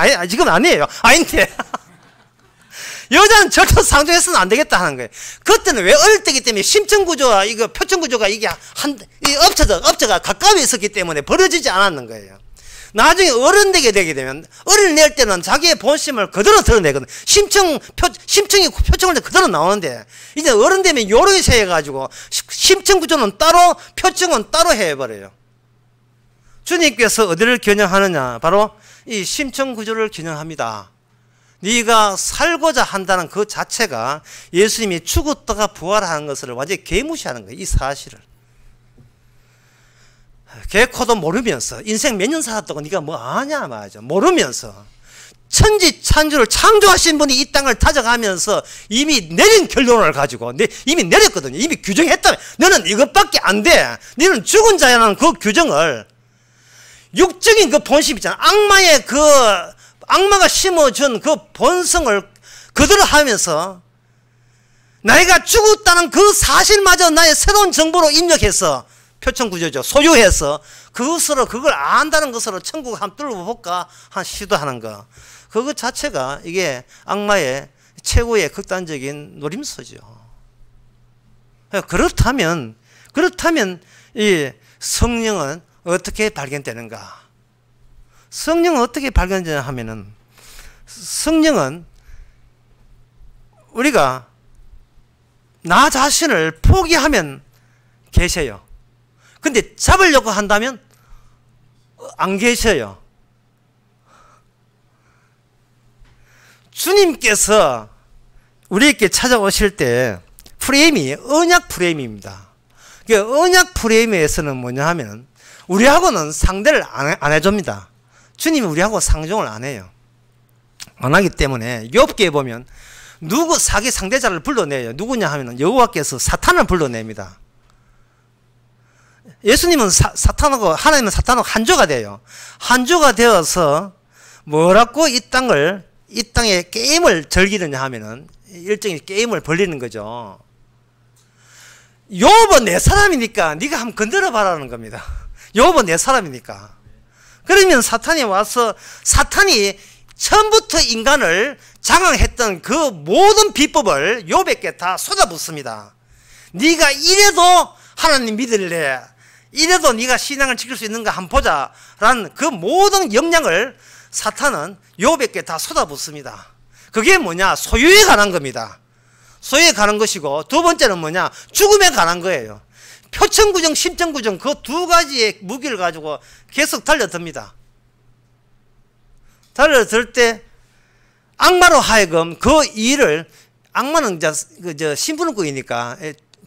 아니에요. 아닌데. 여자는 절대 상종해서는 안 되겠다 하는 거예요. 그때는 왜 어릴 때기 때문에 심층구조와 이거 표층구조가 이게 업체가 가까이 있었기 때문에 벌어지지 않았는 거예요. 나중에 어른 되게 되면 어린을 낼 때는 자기의 본심을 그대로 드러내거든. 심층이 표층을 그대로 나오는데 이제 어른 되면 요렇게 해가지고 심층 구조는 따로 표층은 따로 해버려요. 주님께서 어디를 겨냥하느냐? 바로 이 심층 구조를 겨냥합니다. 네가 살고자 한다는 그 자체가 예수님이 죽었다가 부활하는 것을 완전히 개무시하는 거예요. 이 사실을. 개코도 모르면서 인생 몇 년 살았다고 네가 뭐 아냐 말이죠. 모르면서 천지 찬주를 창조하신 분이 이 땅을 다져가면서 이미 내린 결론을 가지고 이미 내렸거든요. 이미 규정했다면 너는 이것밖에 안 돼. 너는 죽은 자라는 그 규정을 육적인 그 본심 있잖아. 악마가 심어준 그 본성을 그대로 하면서 나이가 죽었다는 그 사실마저 나의 새로운 정보로 입력해서 표층구조죠. 소유해서 그걸 안다는 것으로 천국을 한번 뚫어볼까 한 시도하는 거. 그것 자체가 이게 악마의 최고의 극단적인 노림수죠. 그렇다면 이 성령은 어떻게 발견되는가? 성령은 어떻게 발견되냐 하면은 성령은 우리가 나 자신을 포기하면 계셔요. 근데 잡으려고 한다면 안 계셔요. 주님께서 우리에게 찾아오실 때 프레임이 언약 프레임입니다. 언약 프레임에서는 뭐냐 하면 우리하고는 상대를 안 해줍니다. 주님이 우리하고 상종을 안 해요. 안 하기 때문에 욥기에 보면 사기 상대자를 불러내요. 누구냐 하면 여호와께서 사탄을 불러냅니다. 예수님은 하나님은 사탄하고 한조가 돼요. 한조가 되어서 뭐라고 이 땅에 게임을 즐기느냐 하면은 일종의 게임을 벌리는 거죠. 욥은 내 사람이니까 네가 한번 건드려 봐라는 겁니다. 욥은 내 사람이니까. 그러면 사탄이 와서 사탄이 처음부터 인간을 장악했던 그 모든 비법을 욥에게 다 쏟아붓습니다. 네가 이래도 하나님 믿을래? 이래도 네가 신앙을 지킬 수 있는가 한번 보자 라는 그 모든 역량을 사탄은 욥에게 다 쏟아붓습니다. 그게 뭐냐? 소유에 관한 겁니다. 소유에 관한 것이고, 두 번째는 뭐냐? 죽음에 관한 거예요. 표층구정, 심층구정 그 두 가지의 무기를 가지고 계속 달려듭니다. 달려들 때 악마로 하여금 그 일을, 악마는 신분권이니까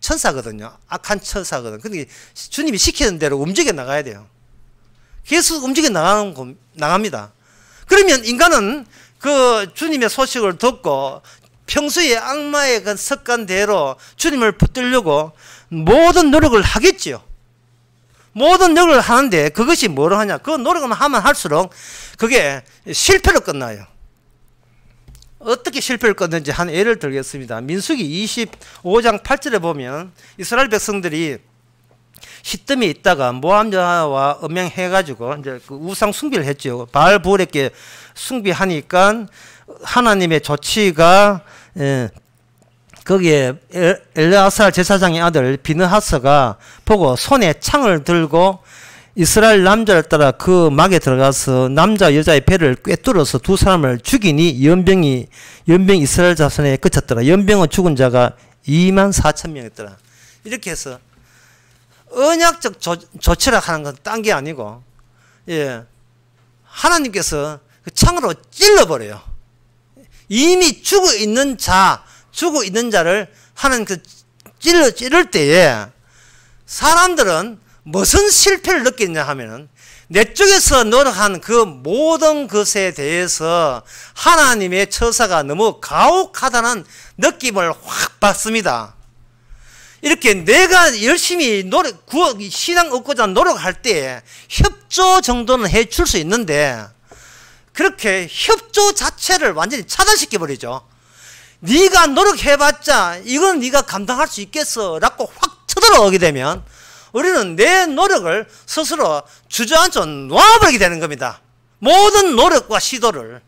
천사거든요. 악한 천사거든요. 근데 주님이 시키는 대로 움직여 나가야 돼요. 계속 움직여 나갑니다. 그러면 인간은 그 주님의 소식을 듣고 평소에 악마의 그 습관대로 주님을 붙들려고 모든 노력을 하겠지요. 모든 노력을 하는데 그것이 뭐로 하냐? 그 노력을 하면 할수록 그게 실패로 끝나요. 어떻게 실패를 끊는지 한 예를 들겠습니다. 민수기 25장 8절에 보면 이스라엘 백성들이 시뜸에 있다가 모함자와 음행해가지고 이제 그 우상 숭배를 했죠. 바알부올에게 숭배하니까 하나님의 조치가 거기에 엘르아살 제사장의 아들 비느하스가 보고 손에 창을 들고 이스라엘 남자를 따라 그 막에 들어가서 남자 여자의 배를 꿰뚫어서 두 사람을 죽이니 연병이 이스라엘 자손에 그쳤더라. 연병은 죽은 자가 24,000명이었더라. 이렇게 해서 언약적 조치라 하는 건 딴 게 아니고, 하나님께서 그 창으로 찔러버려요. 이미 죽어 있는 자를 하나님 찌를 때에 사람들은 무슨 실패를 느끼냐 하면은 내 쪽에서 노력한 그 모든 것에 대해서 하나님의 처사가 너무 가혹하다는 느낌을 확 받습니다. 이렇게 내가 열심히 신앙 얻고자 노력할 때 협조 정도는 해줄 수 있는데 그렇게 협조 자체를 완전히 차단시켜버리죠. 네가 노력해봤자 이건 네가 감당할 수 있겠어 라고 확 쳐들어오게 되면 우리는 내 노력을 스스로 주저앉아 놓아버리게 되는 겁니다. 모든 노력과 시도를.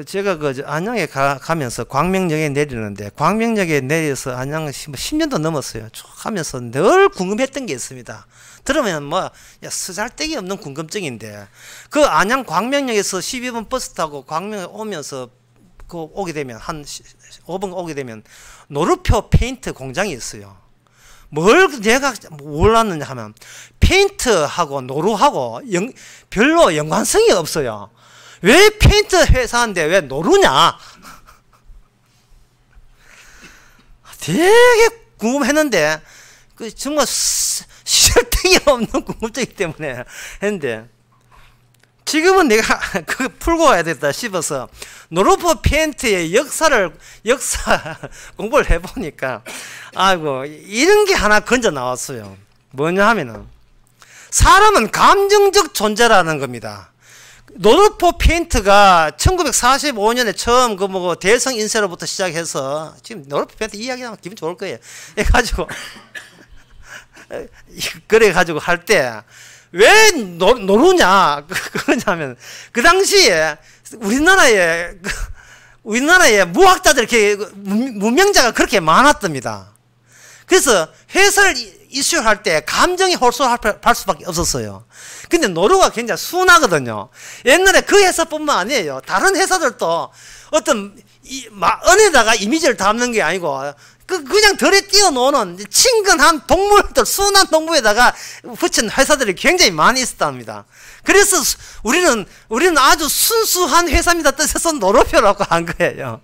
제가 안양에 가면서 광명역에 내리는데, 광명역에 내려서 안양 10년도 넘었어요. 쭉 가면서 늘 궁금했던 게 있습니다. 들으면 뭐 쓰잘데기 없는 궁금증인데, 그 안양 광명역에서 12번 버스 타고 광명에 오면서 오게 되면 한 5분 오게 되면 노루표 페인트 공장이 있어요. 뭘 내가 몰랐느냐 하면 페인트하고 노루하고 별로 연관성이 없어요. 왜 페인트 회사인데 왜 노루냐? 되게 궁금했는데 정말 쓸데기 없는 궁금증이기 때문에 했는데, 지금은 내가 그거 풀고 와야 되겠다 싶어서 노루포 페인트의 역사 공부를 해보니까 아이고 이런 게 하나 건져 나왔어요. 뭐냐 하면은 사람은 감정적 존재라는 겁니다. 노루포 페인트가 1945년에 처음 대성 인쇄로부터 시작해서, 지금 노루포 페인트 이야기하면 기분 좋을 거예요. 해가지고 그래가지고 할 때 왜 노루냐 그러냐면, 그 당시에 우리나라에 무학자들 이렇게 문명자가 그렇게 많았답니다. 그래서 회사를 이슈할 때 감정이 홀수할 수밖에 없었어요. 근데 노루가 굉장히 순하거든요. 옛날에 그 회사뿐만 아니에요. 다른 회사들도 어떤 은에다가 이미지를 담는 게 아니고 그냥 덜에 띄워놓는 친근한 동물들, 순한 동물에다가 붙인 회사들이 굉장히 많이 있었답니다. 그래서 우리는 아주 순수한 회사입니다 뜻에서 노루표라고 한 거예요.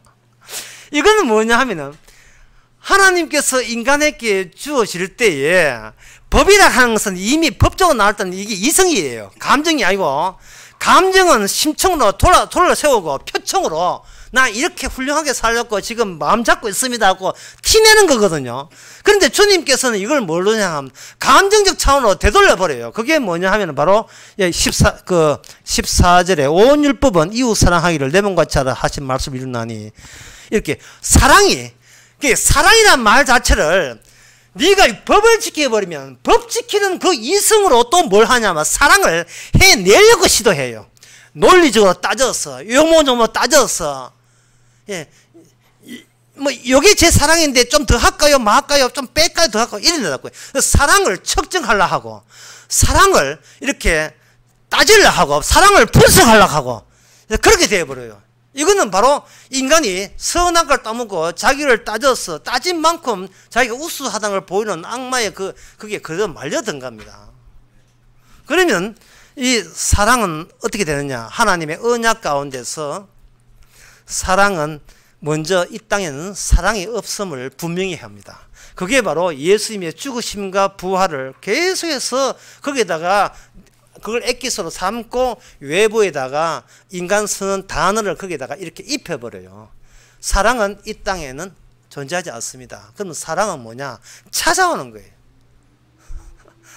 이거는 뭐냐 하면은, 하나님께서 인간에게 주어질 때에 법이라 하는 것은 이미 법적으로 나올 때는 이게 이성이에요. 감정이 아니고, 감정은 심청으로 돌을 세우고 표청으로 나 이렇게 훌륭하게 살렸고 지금 마음 잡고 있습니다 하고 티내는 거거든요. 그런데 주님께서는 이걸 뭘로냐 하면 감정적 차원으로 되돌려 버려요. 그게 뭐냐 하면 바로 14절에 온 율법은 이웃 사랑하기를 내 몸과 같이 하라 하신 말씀을 이루나니, 이렇게 사랑이란 말 자체를 네가 법을 지켜버리면 법 지키는 그 이성으로 또 뭘 하냐면 사랑을 해내려고 시도해요. 논리적으로 따져서, 요모조모 따져서, 요게 제 사랑인데 좀 더 할까요? 뭐 할까요? 좀 뺄까요? 더 할까요? 이러더라고요. 사랑을 측정하려고 하고, 사랑을 이렇게 따지려고 하고, 사랑을 분석하려고 하고, 그렇게 되어버려요. 이거는 바로 인간이 선한 걸 따먹고 자기를 따져서 따진 만큼 자기가 우수하다는 걸 보이는 악마의 그게 그대로 말려든 겁니다. 그러면 이 사랑은 어떻게 되느냐? 하나님의 언약 가운데서 사랑은 먼저 이 땅에는 사랑이 없음을 분명히 합니다. 그게 바로 예수님의 죽으심과 부활을 계속해서 거기에다가 그걸 액기스로 삼고 외부에다가 인간 쓰는 단어를 거기에다가 이렇게 입혀버려요. 사랑은 이 땅에는 존재하지 않습니다. 그러면 사랑은 뭐냐? 찾아오는 거예요.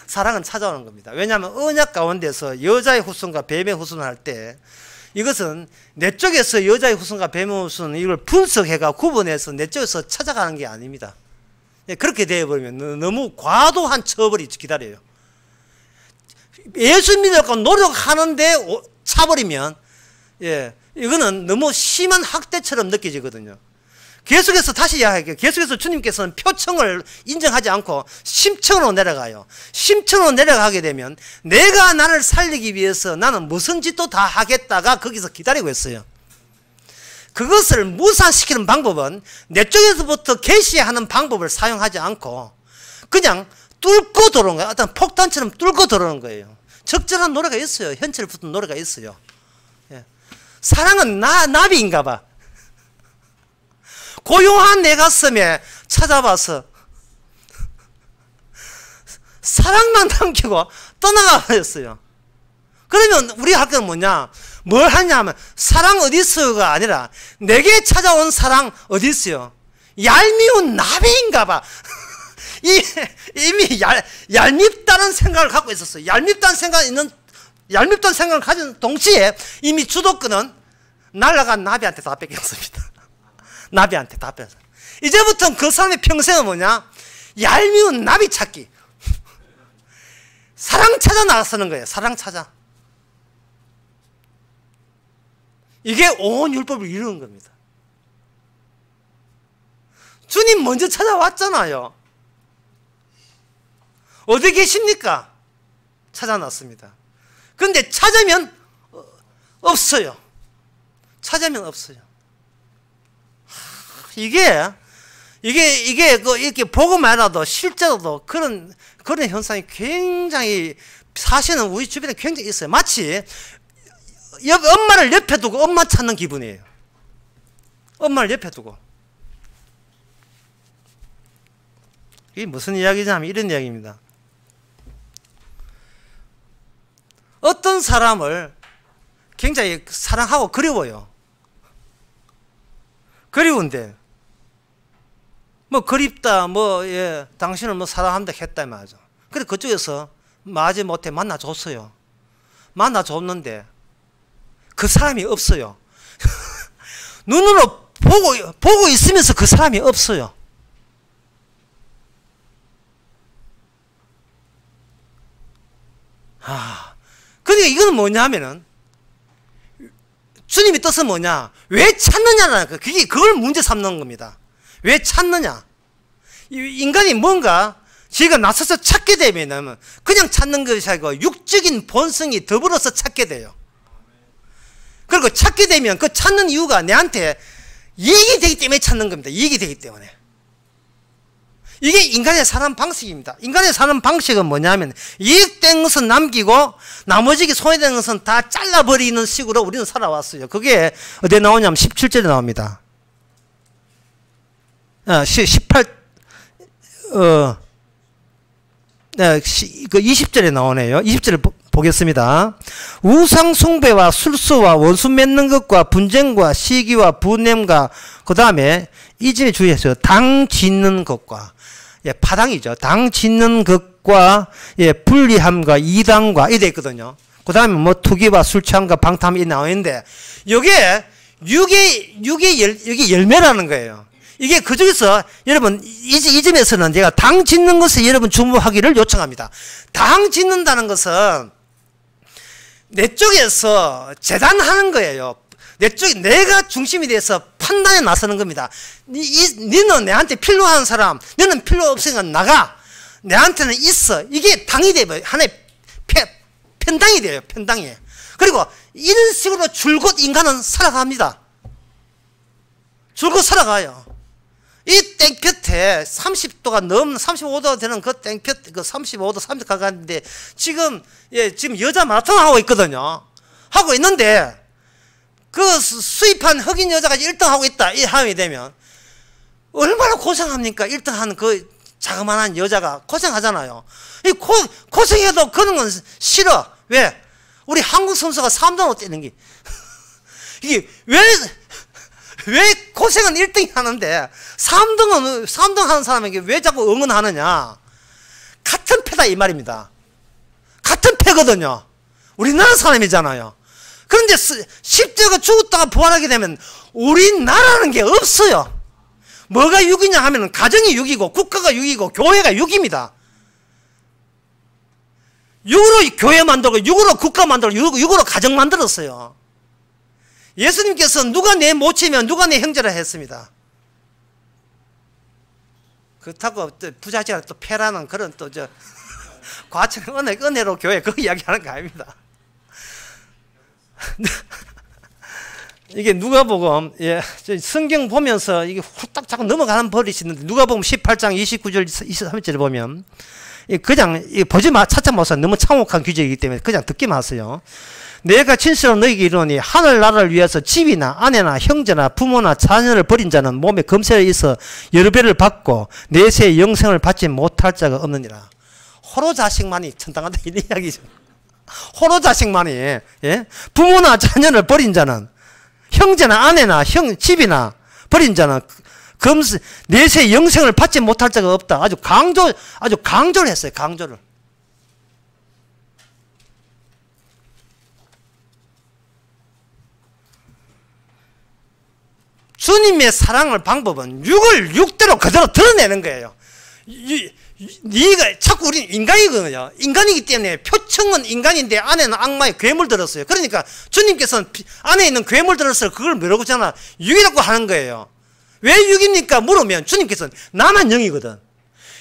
사랑은 찾아오는 겁니다. 왜냐하면 언약 가운데서 여자의 후손과 뱀의 후손을 할 때, 이것은 내 쪽에서 여자의 후손과 뱀의 후손 이걸 분석해가 구분해서 내 쪽에서 찾아가는 게 아닙니다. 그렇게 되어버리면 너무 과도한 처벌이 기다려요. 예수 믿으려고 노력하는데 차버리면, 이거는 너무 심한 학대처럼 느껴지거든요. 계속해서 다시 이야기할게요. 계속해서 주님께서는 표청을 인정하지 않고 심청으로 내려가요. 심청으로 내려가게 되면 내가 나를 살리기 위해서 나는 무슨 짓도 다 하겠다가 거기서 기다리고 있어요. 그것을 무산시키는 방법은 내 쪽에서부터 계시하는 방법을 사용하지 않고 그냥 뚫고 들어오는 거예요. 어떤 폭탄처럼 뚫고 들어오는 거예요. 적절한 노래가 있어요. 현철 붙은 노래가 있어요. 사랑은 나비인가 봐. 고요한 내 가슴에 찾아봐서 사랑만 남기고 떠나가 버렸어요. 그러면 우리가 할 건 뭐냐? 뭘 하냐 하면 사랑 어디 있어요가 아니라 내게 찾아온 사랑 어디 있어요? 얄미운 나비인가 봐. 이미 얄밉다는 생각을 갖고 있었어요. 얄밉다는 생각을 가진 동시에 이미 주도권은 날아간 나비한테 다 뺏겼습니다. 나비한테 다 뺏어. 이제부터는 그 사람의 평생은 뭐냐? 얄미운 나비 찾기. 사랑 찾아 나서는 거예요. 사랑 찾아. 이게 온 율법을 이루는 겁니다. 주님 먼저 찾아왔잖아요. 어디 계십니까? 찾아놨습니다. 그런데 찾으면 없어요. 찾으면 없어요. 이게 이렇게 보고만 해도 실제로도 그런 현상이 굉장히 사실은 우리 주변에 굉장히 있어요. 마치 엄마를 옆에 두고 엄마 찾는 기분이에요. 엄마를 옆에 두고. 이게 무슨 이야기냐면 이런 이야기입니다. 어떤 사람을 굉장히 사랑하고 그리워요. 그리운데 뭐 그립다 예, 당신을 뭐 사랑한다 했다 말이죠. 그래 그쪽에서 마지 못해 만나줬어요. 만나줬는데 그 사람이 없어요. 눈으로 보고 있으면서 그 사람이 없어요. 그러니까 이거는 뭐냐면은 주님의 뜻은 뭐냐? 왜 찾느냐는 그걸 문제 삼는 겁니다. 왜 찾느냐? 인간이 뭔가 지가 나서서 찾게 되면은 그냥 찾는 것이 아니고 육적인 본성이 더불어서 찾게 돼요. 그리고 찾게 되면 그 찾는 이유가 내한테 이익이 되기 때문에 찾는 겁니다. 이익이 되기 때문에. 이게 인간의 사는 방식입니다. 인간의 사는 방식은 뭐냐면 이익된 것은 남기고 나머지 손해된 것은 다 잘라버리는 식으로 우리는 살아왔어요. 그게 어디에 나오냐면 17절에 나옵니다. 20절에 나오네요. 20절을 보겠습니다. 우상 숭배와 술수와 원수 맺는 것과 분쟁과 시기와 분냄과 그 다음에 이 점에 주의하세요. 당 짓는 것과 파당이죠. 당 짓는 것과 불리함과 이당과 이래 있거든요. 그 다음에 뭐 투기와 술 취함과 방탕이 나와 있는데 이게 육의 열매라는 거예요. 이게 그 중에서 여러분 이 점에서는 제가 당 짓는 것에 여러분 주목하기를 요청합니다. 당 짓는다는 것은 내 쪽에서 재단하는 거예요. 내 쪽에 내가 중심이 돼서 판단에 나서는 겁니다. 너는 내한테 필요한 사람, 너는 필요 없으니까 나가. 내한테는 있어. 이게 당이 돼요. 하나의 편당이 돼요. 편당이. 그리고 이런 식으로 줄곧 인간은 살아갑니다. 줄곧 살아가요. 이 땡볕에 30도가 넘는 35도가 되는 그 땡볕, 그 35도, 30도 가는데 지금 여자 마라톤 하고 있거든요. 하고 있는데 그 수입한 흑인 여자가 1등 하고 있다. 이 함이 되면 얼마나 고생합니까? 1등 하는 그 자그마한 여자가 고생하잖아요. 이 고생해도 그런 건 싫어. 왜? 우리 한국 선수가 3등으로 뛰는 게 이게 왜 고생은 1등이 하는데 3등 하는 사람에게 왜 자꾸 응원하느냐? 같은 패다 이 말입니다. 같은 패거든요. 우리나라 사람이잖아요. 그런데 십자가 죽었다가 부활하게 되면 우리나라는 게 없어요. 뭐가 육이냐 하면 가정이 육이고 국가가 육이고 교회가 육입니다. 육으로 교회 만들고 육으로 국가 만들고 육으로 가정 만들었어요. 예수님께서 누가 내 모치면 누가 내 형제라 했습니다. 그렇다고 부자지가 또 패라는 그런 또 과천 은혜로 교회 그 이야기하는 거 아닙니다. 이게 누가복음 성경 보면서 이게 훌딱 자꾸 넘어가는 버릇이 있는데 누가복음 18장 29절 23절을 보면 그냥 보지 마 찾자 못해서 너무 참혹한 규정이기 때문에 그냥 듣기만 하세요. 내가 진실로 너희에게 이르노니 하늘나라를 위해서 집이나 아내나 형제나 부모나 자녀를 버린 자는 몸에 금세가 있어 여러 배를 받고 내세의 영생을 받지 못할 자가 없느니라. 호로 자식만이 천당한다 이런 이야기죠. 호로 자식만이 부모나 자녀를 버린 자는 형제나 아내나 집이나 버린 자는 내세의 영생을 받지 못할 자가 없다. 아주 강조를 했어요. 강조를. 주님의 사랑을 방법은 육을 육대로 그대로 드러내는 거예요. 네가 자꾸 우리는 인간이거든요. 인간이기 때문에 표층은 인간인데 안에는 악마의 괴물 들었어요. 그러니까 주님께서는 안에 있는 괴물 들었을 그걸 뭐라고 하잖아. 육이라고 하는 거예요. 왜 육입니까? 물으면 주님께서는 나만 영이거든.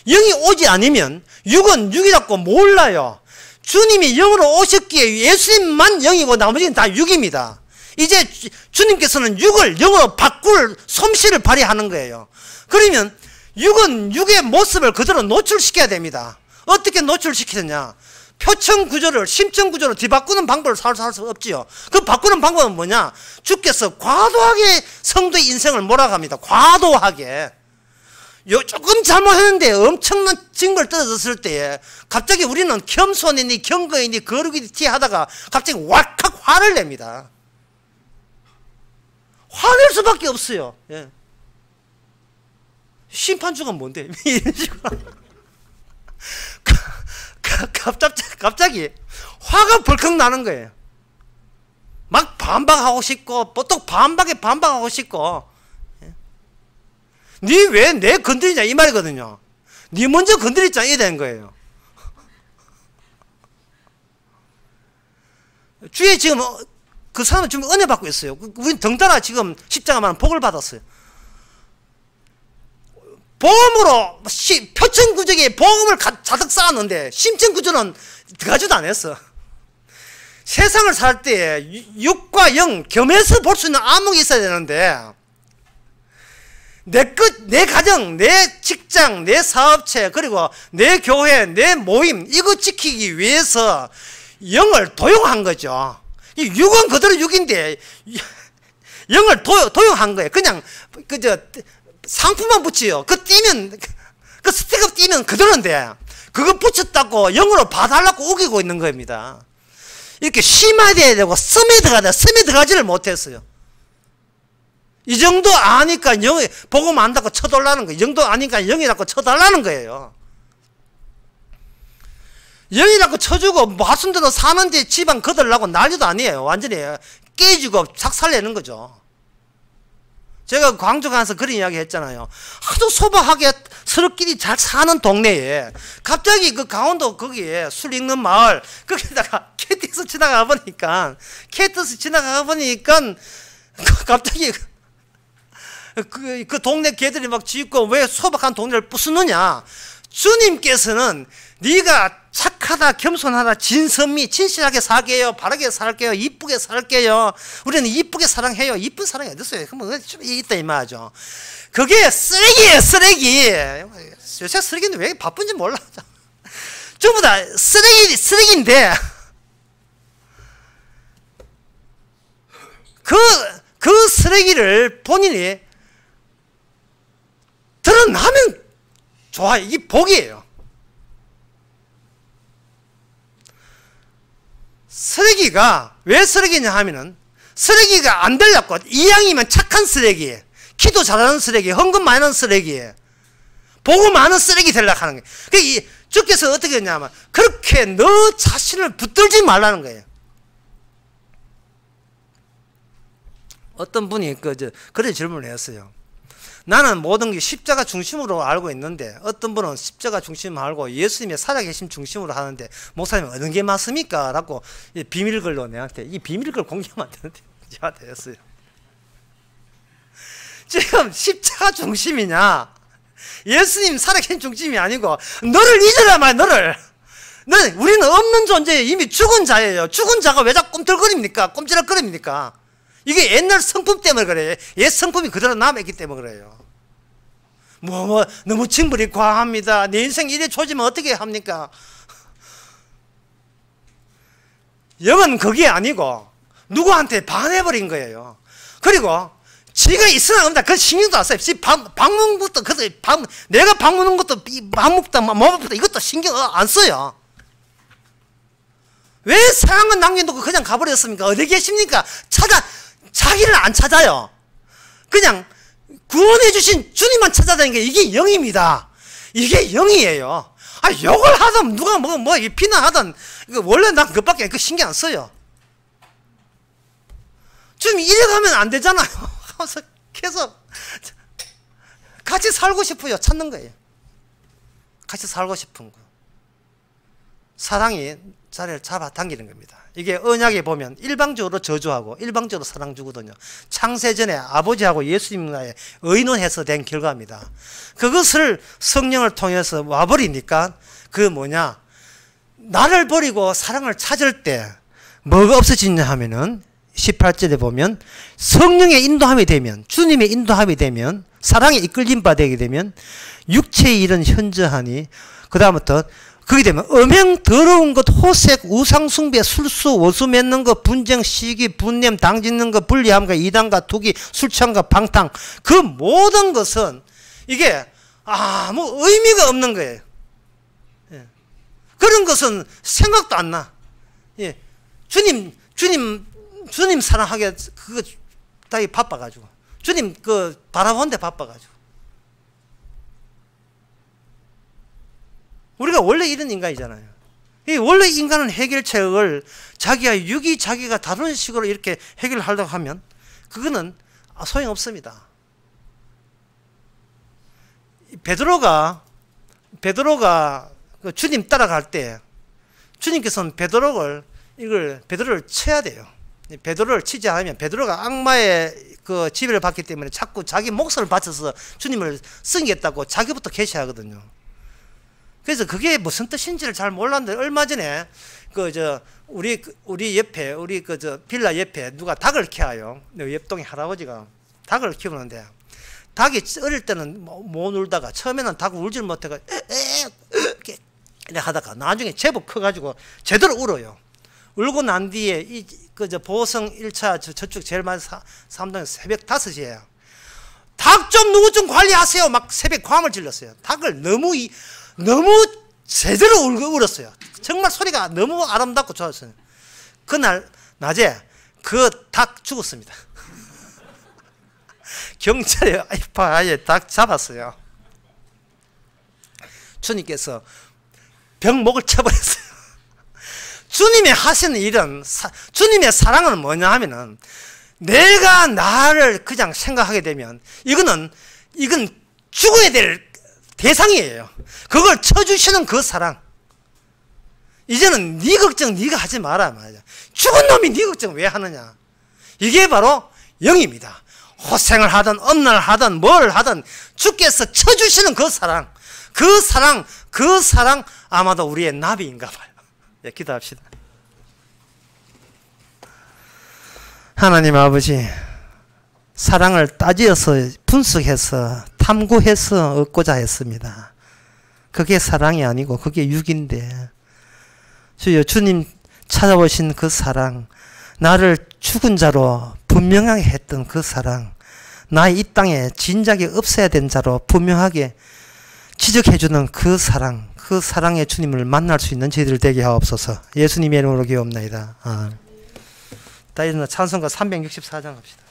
영이 오지 않으면 육은 육이라고 몰라요. 주님이 영으로 오셨기에 예수님만 영이고 나머지는 다 육입니다. 이제 주님께서는 육을 영으로 바꿀 솜씨를 발휘하는 거예요. 그러면 육은 육의 모습을 그대로 노출시켜야 됩니다. 어떻게 노출시키느냐? 표층 구조를 심층 구조로 뒤바꾸는 방법을 살 수 없지요. 그 바꾸는 방법은 뭐냐? 주께서 과도하게 성도의 인생을 몰아갑니다. 과도하게. 조금 잘못했는데 엄청난 징벌 떨어졌을 때에 갑자기 우리는 겸손이니 경거이니 거룩이니 하다가 갑자기 왈칵 화를 냅니다. 화낼 수밖에 없어요. 예. 심판주가 뭔데? 이런 식으로. 갑자기 화가 벌컥 나는 거예요. 막 반박하고 싶고, 또 반박하고 싶고. 니 왜 내 건드리냐 이 말이거든요. 니 먼저 건드렸잖아 이래 되는 거예요. 주에 지금 그 사람은 지금 은혜 받고 있어요. 우린 덩달아 지금 십자가만 복을 받았어요. 복음으로 표층 구조에 복음을 자득 쌓았는데 심층 구조는 들어가지도 않았어. 세상을 살 때 육과 영 겸해서 볼 수 있는 안목이 있어야 되는데 내 가정, 내 직장, 내 사업체, 그리고 내 교회, 내 모임 이거 지키기 위해서 영을 도용한 거죠. 이 육은 그대로 육인데 영을 도용한 거예요. 그냥 상품만 붙여요. 그 스티커 띄면 그대로인데 그거 붙였다고 영으로 봐달라고 우기고 있는 겁니다. 이렇게 심화돼야 되고 섬에 들어가지를 못했어요. 이 정도 아니까 영이 복음 안다고 쳐달라는 거예요. 이 정도 아니까 영이라고 쳐달라는 거예요. 영이라고 쳐주고 말씀대로 사는데 집안 거들라고 난리도 아니에요. 완전히 깨지고 삭살내는 거죠. 제가 광주 가서 그런 이야기 했잖아요. 아주 소박하게 서로끼리 잘 사는 동네에 갑자기 그 강원도 거기에 술 읽는 마을 거기다가 KTX 지나가 보니까 갑자기 그 동네 개들이 막 짖고 왜 소박한 동네를 부수느냐. 주님께서는 네가 착하다 겸손하다 진선미 진실하게 살게요 바르게 살게요 이쁘게 살게요 우리는 이쁘게 사랑해요. 이쁜 사랑이 어딨어요. 좀 있다 이 말이죠. 그게 쓰레기예요. 쓰레기. 요새 쓰레기는 왜 바쁜지 몰라. 전부 다 쓰레기인데 그 쓰레기를 본인이 드러나면 좋아요. 이게 복이에요. 쓰레기가 왜 쓰레기냐 하면은 쓰레기가 안 들렸고 이왕이면 착한 쓰레기, 기도 잘하는 쓰레기, 헌금 많이 하는 쓰레기, 복음 많은 쓰레기 되려고 하는 거예요. 그러니까 주께서 어떻게 했냐면 그렇게 너 자신을 붙들지 말라는 거예요. 어떤 분이 그런 질문을 했어요. 나는 모든 게 십자가 중심으로 알고 있는데 어떤 분은 십자가 중심 알고 예수님의 살아계심 중심으로 하는데 목사님 어느 게 맞습니까? 라고 비밀글로 내한테 이 비밀글 공개하면 안 되는데 저한테 했어요. 지금 십자가 중심이냐 예수님 살아계신 중심이 아니고 너를 잊으라 말 너를. 우리는 없는 존재예요. 이미 죽은 자예요. 죽은 자가 왜 자꾸 꿈틀거립니까? 꼼지락거립니까? 이게 옛날 성품 때문에 그래요. 옛 성품이 그대로 남아있기 때문에 그래요. 너무 징벌이 과합니다. 내 인생 이래 조지면 어떻게 합니까? 영은 그게 아니고 누구한테 반해버린 거예요. 그리고 지가 있으나 없나 그 신경도 안 써요. 방문부터 내가 방문한 것도 방문부터 뭐부터 이것도 신경 안 써요. 왜 사랑은 남겨놓고 그냥 가버렸습니까? 어디 계십니까? 자기를 안 찾아요. 그냥 구원해 주신 주님만 찾아다니는 게 이게 영입니다. 이게 영이에요. 욕을 하든 누가 비난하든 원래 난 그것밖에 신경 안 써요. 좀 이래 가면 안 되잖아요. 계속 같이 살고 싶어요. 찾는 거예요. 같이 살고 싶은 거. 사랑이 자리를 잡아당기는 겁니다. 이게 언약에 보면 일방적으로 저주하고 일방적으로 사랑 주거든요. 창세전에 아버지하고 예수님과의 의논해서 된 결과입니다. 그것을 성령을 통해서 와버리니까 그 뭐냐, 나를 버리고 사랑을 찾을 때 뭐가 없어지냐 하면은 18절에 보면 성령의 인도함이 되면, 주님의 인도함이 되면, 사랑에 이끌림 바 되게 되면 육체의 일은 현저하니, 그 다음부터 그게 되면 음행, 더러운 것, 호색, 우상숭배, 술수, 워수 맺는 것, 분쟁, 시기, 분냄, 당짓는 것, 불리함과 이단과 투기, 술취함과 방탕, 그 모든 것은 이게 아무 의미가 없는 거예요. 예. 그런 것은 생각도 안 나. 예. 주님 사랑하게 그거 다 바빠가지고, 주님 그 바라보는데 바빠가지고. 우리가 원래 이런 인간이잖아요. 원래 인간은 해결책을 자기가 자기가 다른 식으로 이렇게 해결하려고 하면 그거는 소용없습니다. 베드로가 주님 따라갈 때 주님께서는 베드로를 쳐야 돼요. 베드로를 치지 않으면 베드로가 악마의 그 지배를 받기 때문에 자꾸 자기 목숨을 바쳐서 주님을 쓰겠다고 자기부터 계시하거든요. 그래서 그게 무슨 뜻인지를 잘 몰랐는데, 얼마 전에 우리 옆에 빌라 옆에 누가 닭을 키워요. 옆동의 할아버지가 닭을 키우는데, 닭이 어릴 때는 못 울다가 처음에는 닭 울질 못해가 이렇게 하다가 나중에 제법 커가지고 제대로 울어요. 울고 난 뒤에 보성 1차 저쪽 제일 많은 삼동에 새벽 5시에요. 닭 좀 누구 좀 관리하세요. 막 새벽 과음을 질렀어요. 닭을 너무 제대로 울었어요. 정말 소리가 너무 아름답고 좋았어요. 그날 낮에 그 닭 죽었습니다. 경찰이 아예 닭 잡았어요. 주님께서 병목을 쳐버렸어요. 주님이 하시는 일은, 주님의 사랑은 뭐냐 하면은, 내가 나를 그냥 생각하게 되면 이건 죽어야 될 대상이에요. 그걸 쳐주시는 그 사랑. 이제는 네 걱정 네가 하지 마라 말이야. 죽은 놈이 네 걱정 왜 하느냐. 이게 바로 영입니다. 호생을 하든 엄란을 하든 뭘 하든 주께서 쳐주시는 그 사랑, 그 사랑 아마도 우리의 나비인가 봐요. 네, 기도합시다. 하나님 아버지, 사랑을 따지어서 분석해서 탐구해서 얻고자 했습니다. 그게 사랑이 아니고 그게 육인데, 주여, 주님 찾아오신 그 사랑, 나를 죽은 자로 분명하게 했던 그 사랑, 나의 이 땅에 진작에 없어야 된 자로 분명하게 지적해주는 그 사랑, 그 사랑의 주님을 만날 수 있는 저희들 되게 하옵소서. 예수님의 이름으로 기도합나이다. 다이어는 찬송가 364장 합시다.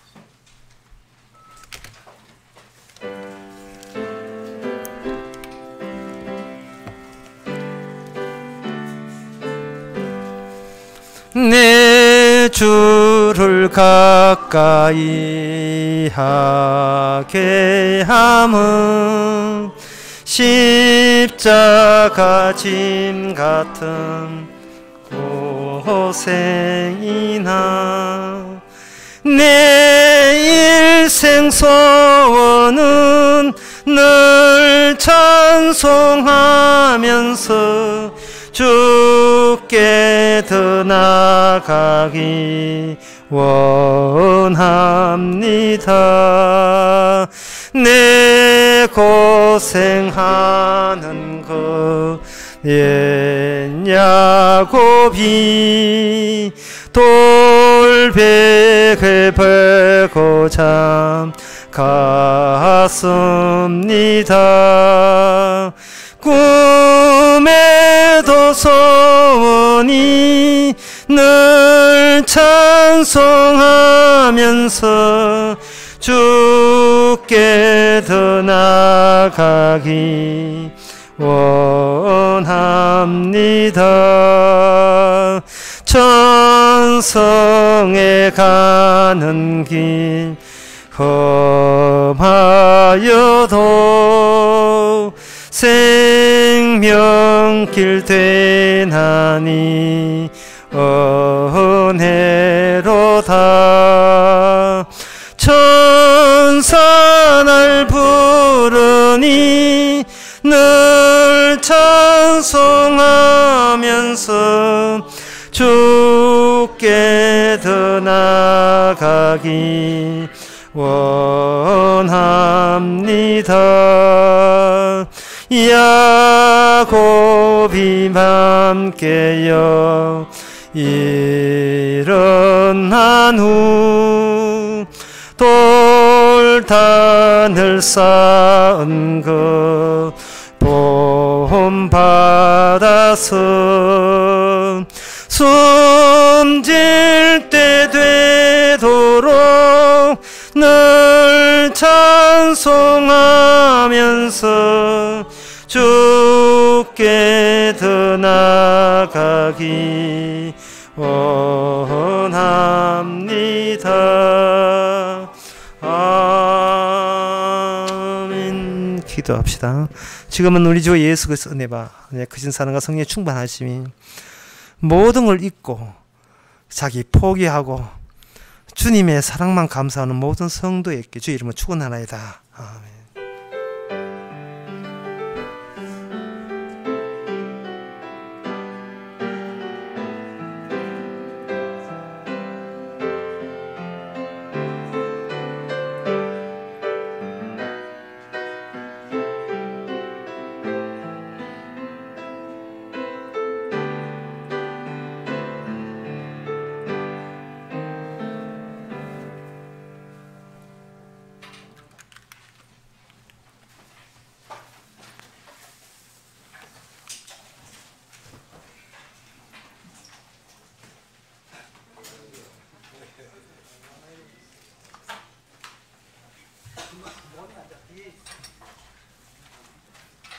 내 주를 가까이 하게 함은 십자가 짐 같은 고생이나, 내 일생 소원은 늘 찬송하면서 주께 더 나아가기 원합니다. 내 고생하는 것 옛 야곱이 돌백을 벌고 잠갔습니다. 꿈에도 소원이 늘 찬송하면서 주께 더 나아가기 원합니다. 천성에 가는 길 험하여도 생명길 되나니 은혜로다. 천사 날 부르니 늘 찬송하면서 주께 더 나아가기 원합니다. 야곱이 함께여 일어난 후 돌단을 쌓은 것 본받아서 숨질 때 되도록 늘 찬송하면서 주께 더 나아가기 원합니다. 아멘. 기도합시다. 지금은 우리 주 예수 그리스도의 은혜와 크신 사랑과 성령의 충만하심이 모든 걸 잊고 자기 포기하고 주님의 사랑만 감사하는 모든 성도에게 주 이름으로 축원하나이다. 아멘.